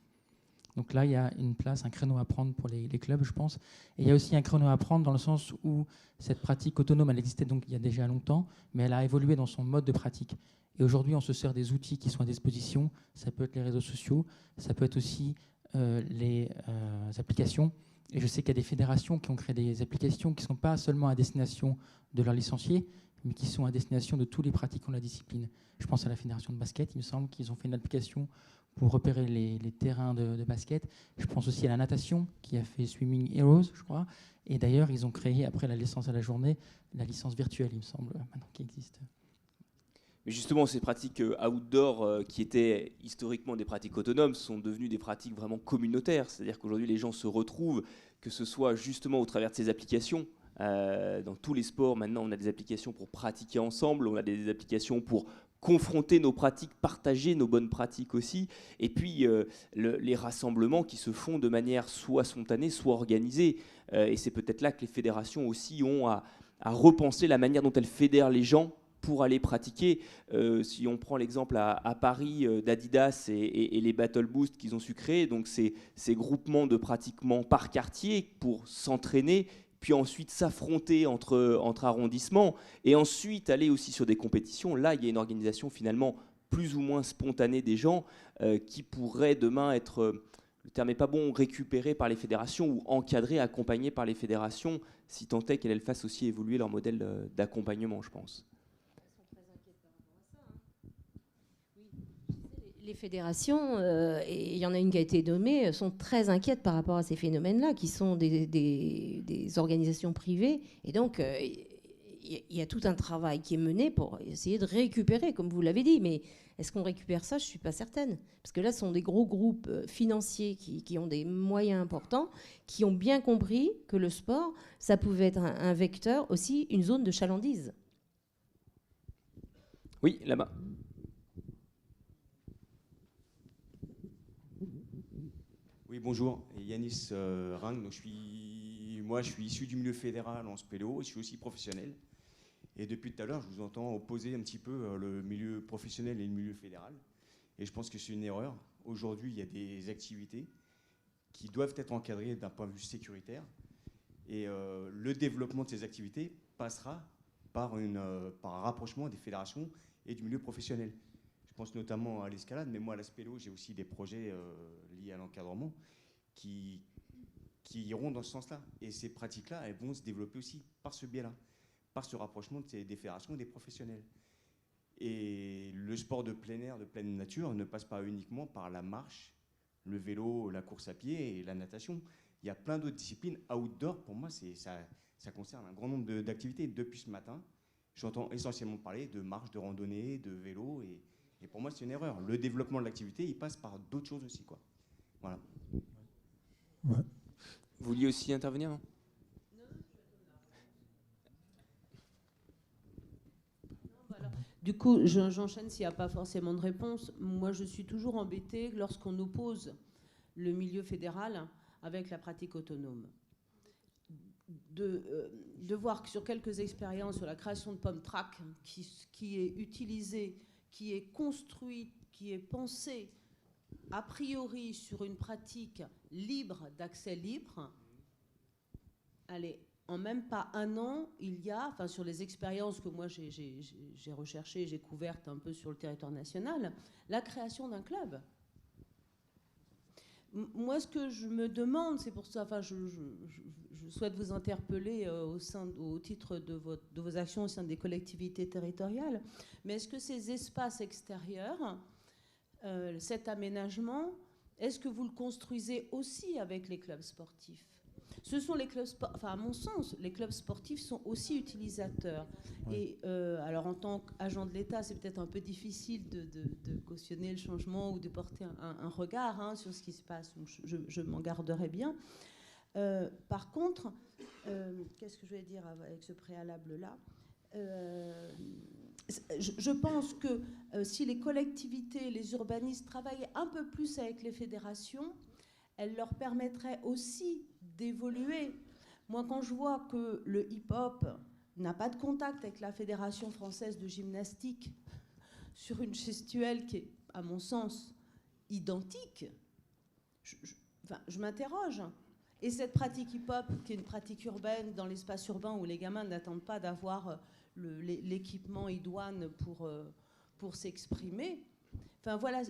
Donc là, il y a une place, un créneau à prendre pour les clubs, je pense. Et il y a aussi un créneau à prendre dans le sens où cette pratique autonome, elle existait donc il y a déjà longtemps, mais elle a évolué dans son mode de pratique. Et aujourd'hui, on se sert des outils qui sont à disposition. Ça peut être les réseaux sociaux, ça peut être aussi les applications. Et je sais qu'il y a des fédérations qui ont créé des applications qui ne sont pas seulement à destination de leurs licenciés, mais qui sont à destination de tous les pratiquants de la discipline. Je pense à la fédération de basket, il me semble qu'ils ont fait une application pour repérer les terrains de basket. Je pense aussi à la natation, qui a fait Swimming Heroes, je crois. Et d'ailleurs, ils ont créé, après la licence à la journée, la licence virtuelle, il me semble, maintenant qui existe. Mais justement, ces pratiques outdoor qui étaient historiquement des pratiques autonomes sont devenues des pratiques vraiment communautaires. C'est-à-dire qu'aujourd'hui, les gens se retrouvent, que ce soit justement au travers de ces applications. Dans tous les sports, maintenant, on a des applications pour pratiquer ensemble, on a des applications pour confronter nos pratiques, partager nos bonnes pratiques aussi, et puis les rassemblements qui se font de manière soit spontanée, soit organisée. Et c'est peut-être là que les fédérations aussi ont à repenser la manière dont elles fédèrent les gens pour aller pratiquer. Si on prend l'exemple à Paris d'Adidas et les Battle Boost qu'ils ont su créer, donc ces groupements de pratiquement par quartier pour s'entraîner, puis ensuite s'affronter entre arrondissements, et ensuite aller aussi sur des compétitions. Là, il y a une organisation finalement plus ou moins spontanée des gens qui pourrait demain être, le terme n'est pas bon, récupérée par les fédérations ou encadrée, accompagnée par les fédérations, si tant est qu'elles fassent aussi évoluer leur modèle d'accompagnement, je pense. Les fédérations, et il y en a une qui a été nommée, sont très inquiètes par rapport à ces phénomènes-là, qui sont des organisations privées. Et donc, il y a tout un travail qui est mené pour essayer de récupérer, comme vous l'avez dit. Mais est-ce qu'on récupère ça? Je ne suis pas certaine. Parce que là, ce sont des gros groupes financiers qui ont des moyens importants, qui ont bien compris que le sport, ça pouvait être un vecteur, aussi une zone de chalandise. Oui, là-bas. Oui, bonjour. Yanis Ring. Donc, moi, je suis issu du milieu fédéral en spéléo. Je suis aussi professionnel. Et depuis tout à l'heure, je vous entends opposer un petit peu le milieu professionnel et le milieu fédéral. Et je pense que c'est une erreur. Aujourd'hui, il y a des activités qui doivent être encadrées d'un point de vue sécuritaire. Et le développement de ces activités passera par un rapprochement des fédérations et du milieu professionnel. Je pense notamment à l'escalade, mais moi, à la spéléo, j'ai aussi des projets liés à l'encadrement qui iront dans ce sens-là. Et ces pratiques-là, elles vont se développer aussi par ce biais-là, par ce rapprochement des fédérations et des professionnels. Et le sport de plein air, de pleine nature, ne passe pas uniquement par la marche, le vélo, la course à pied et la natation. Il y a plein d'autres disciplines. Outdoor, pour moi, ça concerne un grand nombre d'activités. Depuis ce matin, j'entends essentiellement parler de marche, de randonnée, de vélo. Et pour moi, c'est une erreur. Le développement de l'activité, il passe par d'autres choses aussi, quoi. Voilà. Ouais. Vous vouliez aussi intervenir, non ? Du coup, j'enchaîne s'il n'y a pas forcément de réponse. Moi, je suis toujours embêtée lorsqu'on oppose le milieu fédéral avec la pratique autonome. De voir que sur quelques expériences sur la création de PomTrack, qui est utilisée, qui est construite, qui est pensée a priori sur une pratique libre, d'accès libre, allez, en même pas un an, il y a, enfin sur les expériences que moi j'ai recherchées, j'ai couvertes un peu sur le territoire national, la création d'un club. Moi, ce que je me demande, c'est pour ça, enfin, je souhaite vous interpeller au titre de vos actions au sein des collectivités territoriales, mais est-ce que ces espaces extérieurs, cet aménagement, est-ce que vous le construisez aussi avec les clubs sportifs ? Ce sont les clubs sportifs, enfin à mon sens, les clubs sportifs sont aussi utilisateurs. Ouais. Et alors en tant qu'agent de l'État, c'est peut-être un peu difficile de cautionner le changement ou de porter un regard sur ce qui se passe. Donc je m'en garderai bien. Par contre, qu'est-ce que je vais dire avec ce préalable-là ? Je pense que si les collectivités, les urbanistes travaillaient un peu plus avec les fédérations, elles leur permettraient aussi d'évoluer. Moi, quand je vois que le hip-hop n'a pas de contact avec la Fédération française de gymnastique sur une gestuelle qui est, à mon sens, identique, je m'interroge. Et cette pratique hip-hop, qui est une pratique urbaine dans l'espace urbain où les gamins n'attendent pas d'avoir l'équipement idoine pour s'exprimer, enfin voilà,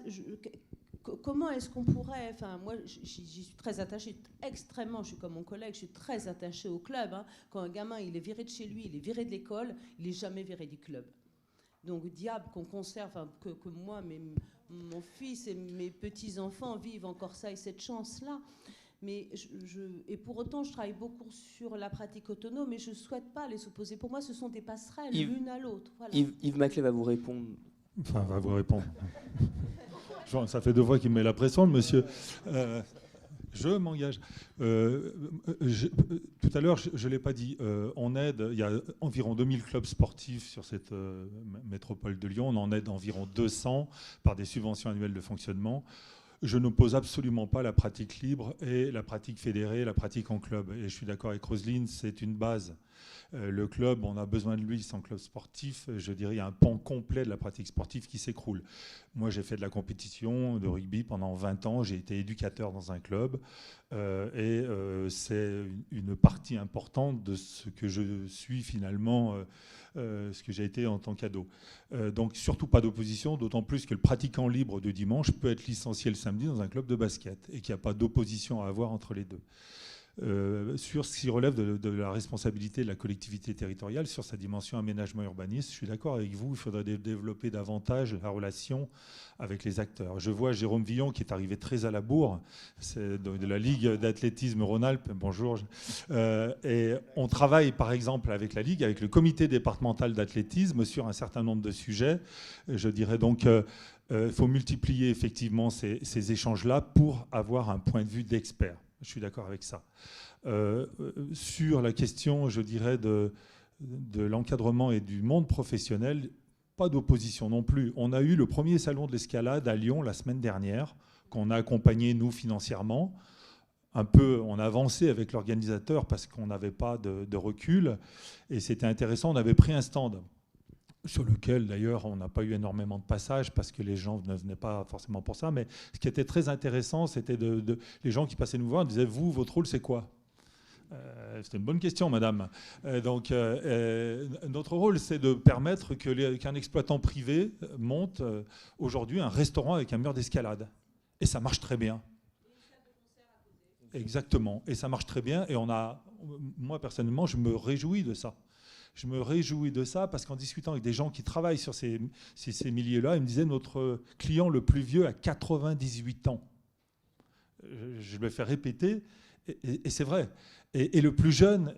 comment est-ce qu'on pourrait... Enfin, moi, j'y suis très attachée, extrêmement, je suis comme mon collègue, je suis très attachée au club. Quand un gamin, il est viré de chez lui, il est viré de l'école, il n'est jamais viré du club. Donc, diable qu'on conserve, enfin, que moi, mon fils et mes petits-enfants vivent encore ça et cette chance-là. Mais et pour autant, je travaille beaucoup sur la pratique autonome, mais je ne souhaite pas les opposer. Pour moi, ce sont des passerelles l'une à l'autre. Voilà. Yves Maclay va vous répondre. Enfin, va vous répondre. Ça fait 2 fois qu'il me met la pression, le monsieur. Je m'engage. Tout à l'heure, je ne l'ai pas dit, on aide, il y a environ 2000 clubs sportifs sur cette métropole de Lyon. On en aide environ 200 par des subventions annuelles de fonctionnement. Je n'oppose absolument pas la pratique libre et la pratique fédérée, la pratique en club. Et je suis d'accord avec Roselyne, c'est une base. Le club, on a besoin de lui. Sans club sportif, je dirais, il y a un pan complet de la pratique sportive qui s'écroule. Moi, j'ai fait de la compétition de rugby pendant 20 ans. J'ai été éducateur dans un club. C'est une partie importante de ce que je suis finalement, ce que j'ai été en tant qu'ado. Donc, surtout pas d'opposition, d'autant plus que le pratiquant libre de dimanche peut être licencié le samedi dans un club de basket et qu'il n'y a pas d'opposition à avoir entre les deux. sur ce qui relève de la responsabilité de la collectivité territoriale, sur sa dimension aménagement urbanisme. Je suis d'accord avec vous, il faudrait développer davantage la relation avec les acteurs. Je vois Jérôme Villon qui est arrivé très à la bourre, c'est de la Ligue d'athlétisme Rhône-Alpes. Bonjour. Et on travaille par exemple avec la Ligue, avec le comité départemental d'athlétisme sur un certain nombre de sujets. Je dirais donc il faut multiplier effectivement ces échanges-là pour avoir un point de vue d'expert. Je suis d'accord avec ça. Sur la question, je dirais, de l'encadrement et du monde professionnel, pas d'opposition non plus. On a eu le premier salon de l'escalade à Lyon la semaine dernière, qu'on a accompagné, nous, financièrement. Un peu, on a avancé avec l'organisateur parce qu'on n'avait pas de recul. Et c'était intéressant, on avait pris un stand sur lequel, d'ailleurs, on n'a pas eu énormément de passages parce que les gens ne venaient pas forcément pour ça. Mais ce qui était très intéressant, c'était les gens qui passaient nous voir disaient « Vous, votre rôle, c'est quoi ?» C'était une bonne question, madame. Notre rôle, c'est de permettre qu'un exploitant privé monte aujourd'hui un restaurant avec un mur d'escalade. Et ça marche très bien. Exactement. Et ça marche très bien. Et moi, personnellement, je me réjouis de ça. Je me réjouis de ça parce qu'en discutant avec des gens qui travaillent sur ces milieux-là, ils me disaient notre client le plus vieux a 98 ans. Je le fais répéter et c'est vrai. Et le plus jeune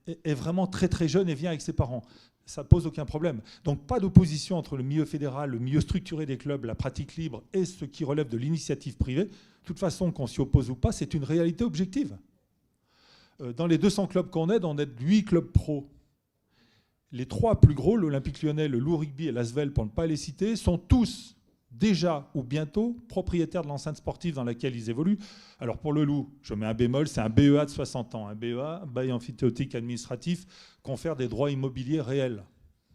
est vraiment très très jeune et vient avec ses parents. Ça pose aucun problème. Donc pas d'opposition entre le milieu fédéral, le milieu structuré des clubs, la pratique libre et ce qui relève de l'initiative privée. De toute façon, qu'on s'y oppose ou pas, c'est une réalité objective. Dans les 200 clubs qu'on aide, on aide 8 clubs pro. Les 3 plus gros, l'Olympique Lyonnais, le Loup Rugby et l'Asvel, pour ne pas les citer, sont tous déjà ou bientôt propriétaires de l'enceinte sportive dans laquelle ils évoluent. Alors pour le Loup, je mets un bémol, c'est un BEA de 60 ans. Un BEA, bail amphithéotique administratif, confère des droits immobiliers réels.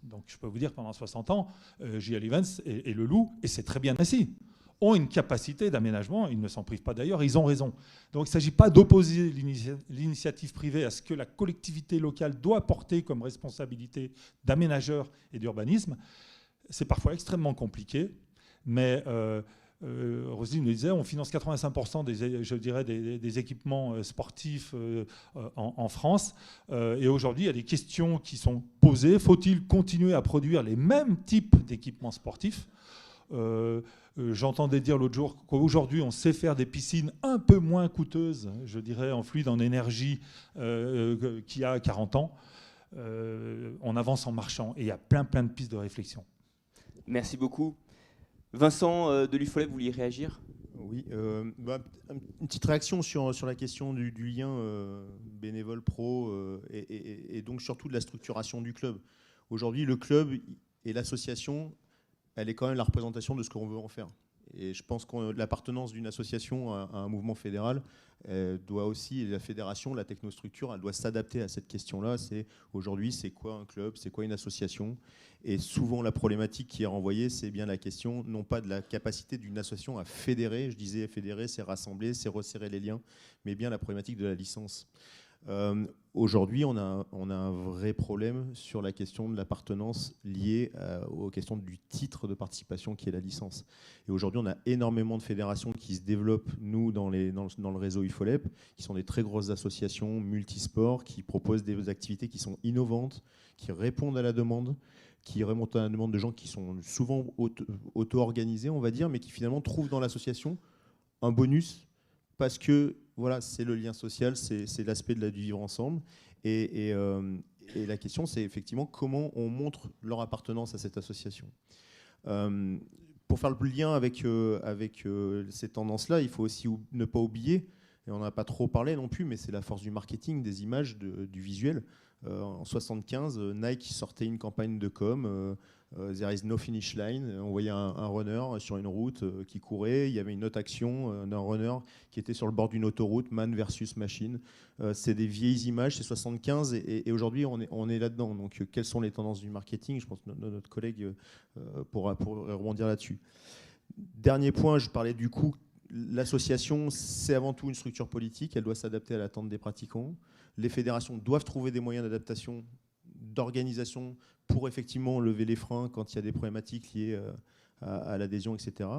Donc je peux vous dire que pendant 60 ans, JL Events et le Loup, et c'est très bien ainsi, ont une capacité d'aménagement, ils ne s'en privent pas d'ailleurs, ils ont raison. Donc il ne s'agit pas d'opposer l'initiative privée à ce que la collectivité locale doit porter comme responsabilité d'aménageur et d'urbanisme. C'est parfois extrêmement compliqué, mais Roselyne nous disait, on finance 85% des équipements sportifs en France. Et aujourd'hui, il y a des questions qui sont posées. Faut-il continuer à produire les mêmes types d'équipements sportifs ? J'entendais dire l'autre jour qu'aujourd'hui, on sait faire des piscines un peu moins coûteuses, je dirais, en fluide, en énergie, qu'il y a 40 ans. On avance en marchant et il y a plein de pistes de réflexion. Merci beaucoup. Vincent de l'UFOLEP, vous vouliez réagir ? Oui, une petite réaction sur la question du lien bénévole pro et donc surtout de la structuration du club. Aujourd'hui, le club et l'association, elle est quand même la représentation de ce qu'on veut en faire. Et je pense que l'appartenance d'une association à un mouvement fédéral doit aussi, et la fédération, la technostructure, elle doit s'adapter à cette question-là. Aujourd'hui, c'est quoi un club, c'est quoi une association ? Et souvent, la problématique qui est renvoyée, c'est bien la question, non pas de la capacité d'une association à fédérer, je disais fédérer, c'est rassembler, c'est resserrer les liens, mais bien la problématique de la licence. Aujourd'hui, on a un vrai problème sur la question de l'appartenance liée aux questions du titre de participation qui est la licence. Et aujourd'hui, on a énormément de fédérations qui se développent, nous, dans le réseau UFOLEP, qui sont des très grosses associations multisports, qui proposent des activités qui sont innovantes, qui répondent à la demande, qui remontent à la demande de gens qui sont souvent auto-organisés, on va dire, mais qui finalement trouvent dans l'association un bonus parce que voilà, c'est le lien social, c'est l'aspect du vivre ensemble. Et la question, c'est effectivement comment on montre leur appartenance à cette association. Pour faire le lien avec ces tendances-là, il faut aussi ne pas oublier, et on n'en a pas trop parlé non plus, mais c'est la force du marketing, des images, du visuel. En 1975, Nike sortait une campagne de com, There is no finish line. On voyait un runner sur une route qui courait. Il y avait une autre action d'un runner qui était sur le bord d'une autoroute, man versus machine. C'est des vieilles images, c'est 75 et aujourd'hui on est là-dedans. Donc quelles sont les tendances du marketing ? Je pense que notre collègue pourra rebondir là-dessus. Dernier point, je parlais du coup. L'association, c'est avant tout une structure politique. Elle doit s'adapter à l'attente des pratiquants. Les fédérations doivent trouver des moyens d'adaptation, d'organisation pour effectivement lever les freins quand il y a des problématiques liées à l'adhésion, etc.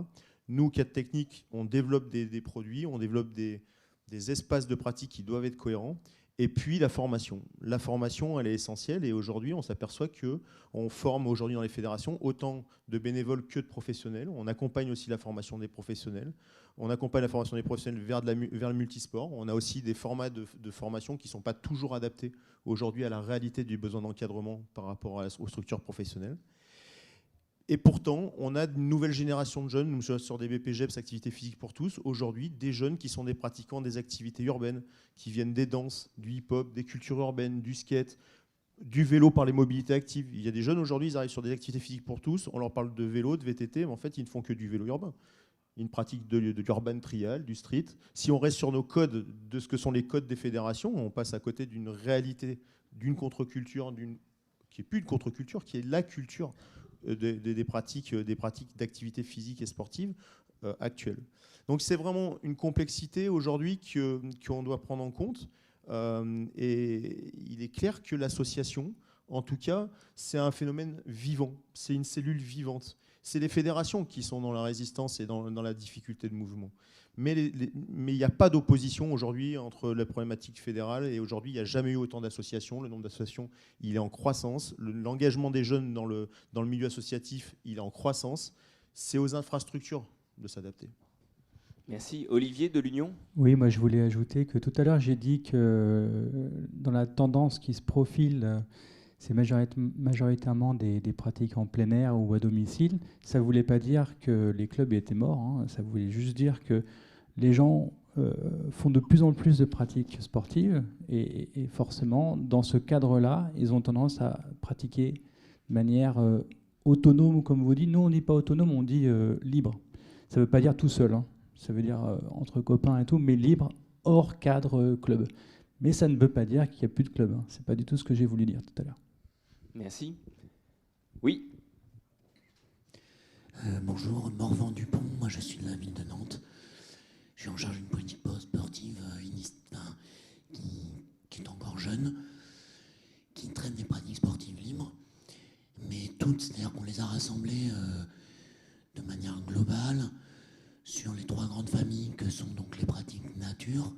Nous, Cadre Technique, on développe des produits, on développe des des espaces de pratique qui doivent être cohérents. Et puis la formation. La formation, elle est essentielle. Et aujourd'hui, on s'aperçoit qu'on forme aujourd'hui dans les fédérations autant de bénévoles que de professionnels. On accompagne aussi la formation des professionnels. On accompagne la formation des professionnels vers le multisport. On a aussi des formats de formation qui ne sont pas toujours adaptés aujourd'hui à la réalité du besoin d'encadrement par rapport aux structures professionnelles. Et pourtant, on a une nouvelle génération de jeunes, nous sommes sur des BPGEPS, activités physiques pour tous, aujourd'hui, des jeunes qui sont des pratiquants des activités urbaines, qui viennent des danses, du hip-hop, des cultures urbaines, du skate, du vélo par les mobilités actives. Il y a des jeunes aujourd'hui, ils arrivent sur des activités physiques pour tous, on leur parle de vélo, de VTT, mais en fait, ils ne font que du vélo urbain. Une pratique de l'urban trial, du street. Si on reste sur nos codes, de ce que sont les codes des fédérations, on passe à côté d'une réalité, d'une contre-culture, qui n'est plus une contre-culture, qui est la culture des pratiques d'activité physique et sportive actuelles. Donc c'est vraiment une complexité aujourd'hui qu'on doit prendre en compte. Et il est clair que l'association, en tout cas, c'est un phénomène vivant, c'est une cellule vivante. C'est les fédérations qui sont dans la résistance et dans la difficulté de mouvement. Mais il n'y a pas d'opposition aujourd'hui entre la problématique fédérale et aujourd'hui, il n'y a jamais eu autant d'associations. Le nombre d'associations, il est en croissance. L'engagement des jeunes dans le milieu associatif, il est en croissance. C'est aux infrastructures de s'adapter. Merci. Olivier de l'Union ? Oui, moi je voulais ajouter que tout à l'heure j'ai dit que dans la tendance qui se profile, c'est majoritairement des pratiques en plein air ou à domicile. Ça ne voulait pas dire que les clubs étaient morts, hein. Ça voulait juste dire que les gens font de plus en plus de pratiques sportives et forcément, dans ce cadre-là, ils ont tendance à pratiquer de manière autonome, comme vous dites. Nous, on ne dit pas autonome, on dit libre. Ça ne veut pas dire tout seul, hein. Ça veut dire entre copains et tout, mais libre, hors cadre club. Mais ça ne veut pas dire qu'il n'y a plus de club, hein. Ce n'est pas du tout ce que j'ai voulu dire tout à l'heure. Merci. Oui. Bonjour, Morvan Dupont, moi je suis de la ville de Nantes. Je suis en charge d'une politique sportive qui est encore jeune, qui traîne des pratiques sportives libres, mais toutes, c'est-à-dire qu'on les a rassemblées de manière globale sur les trois grandes familles que sont donc les pratiques nature,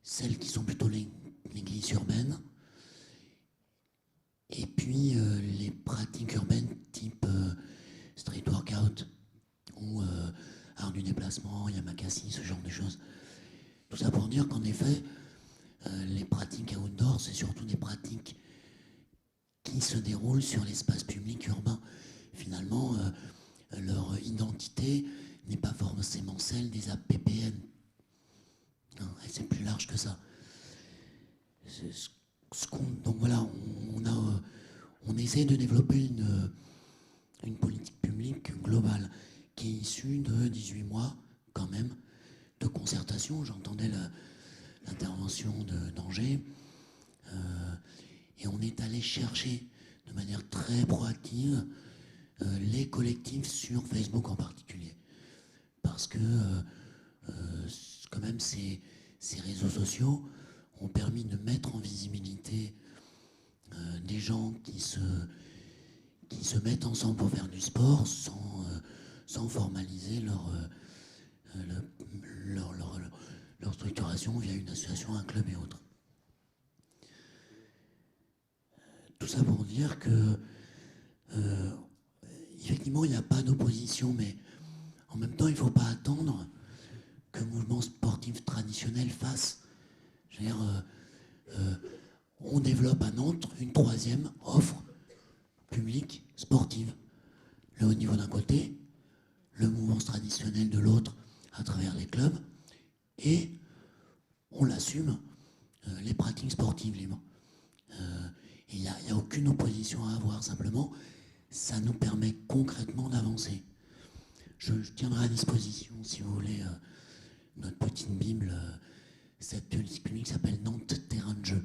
celles qui sont plutôt les glisses urbaines, et puis les pratiques urbaines type street workout ou art du déplacement, yamakasi, ce genre de choses. Tout ça pour dire qu'en effet, les pratiques outdoor, c'est surtout des pratiques qui se déroulent sur l'espace public urbain. Finalement, leur identité n'est pas forcément celle des APPN. Non, c'est plus large que ça. Donc voilà, on essaie de développer une politique publique globale qui est issue de 18 mois, quand même, de concertation. J'entendais l'intervention d'Angers. Et on est allé chercher de manière très proactive les collectifs sur Facebook en particulier. Parce que quand même ces réseaux sociaux ont permis de mettre en visibilité des gens qui se mettent ensemble pour faire du sport sans formaliser leur structuration via une association, un club et autres. Tout ça pour dire que effectivement il n'y a pas d'opposition, mais en même temps il ne faut pas attendre que le mouvement sportif traditionnel fasse. Je veux dire, on développe à Nantes une troisième offre publique sportive. Le haut niveau d'un côté, le mouvement traditionnel de l'autre à travers les clubs, et on l'assume, les pratiques sportives libres. Il n'y a aucune opposition à avoir, simplement ça nous permet concrètement d'avancer. Je tiendrai à disposition, si vous voulez, notre petite Bible, cette politique publique s'appelle Nantes Terrain de jeu.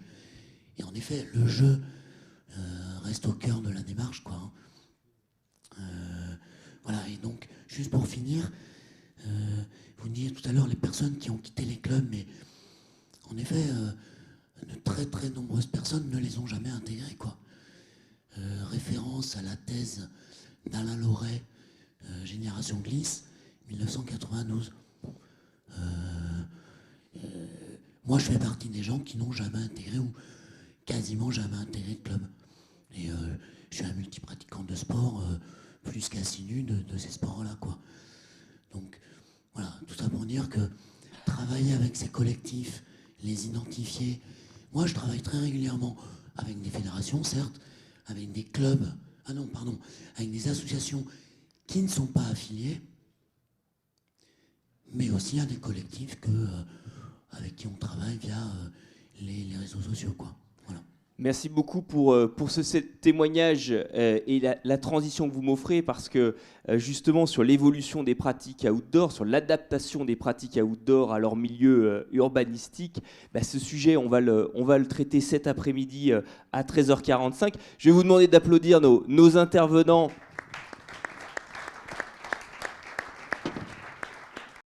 Et en effet, le jeu reste au cœur de la démarche, quoi. Voilà, et donc, juste pour finir, vous disiez tout à l'heure les personnes qui ont quitté les clubs, mais en effet, de très très nombreuses personnes ne les ont jamais intégrés, quoi. Référence à la thèse d'Alain Loret, Génération Glisse, 1992. moi, je fais partie des gens qui n'ont jamais intégré ou quasiment jamais intégré de club. Et je suis un multipratiquant de sport, plus qu'assidu de ces sports-là, quoi. Donc, voilà, tout ça pour dire que travailler avec ces collectifs, les identifier. Moi, je travaille très régulièrement avec des fédérations, certes, avec des clubs, avec des associations qui ne sont pas affiliées, mais aussi à des collectifs avec qui on travaille via les réseaux sociaux, quoi. Voilà. Merci beaucoup pour ce témoignage et la transition que vous m'offrez, parce que justement sur l'évolution des pratiques outdoor, sur l'adaptation des pratiques outdoor à leur milieu urbanistique, ce sujet, on va le traiter cet après-midi à 13h45. Je vais vous demander d'applaudir nos intervenants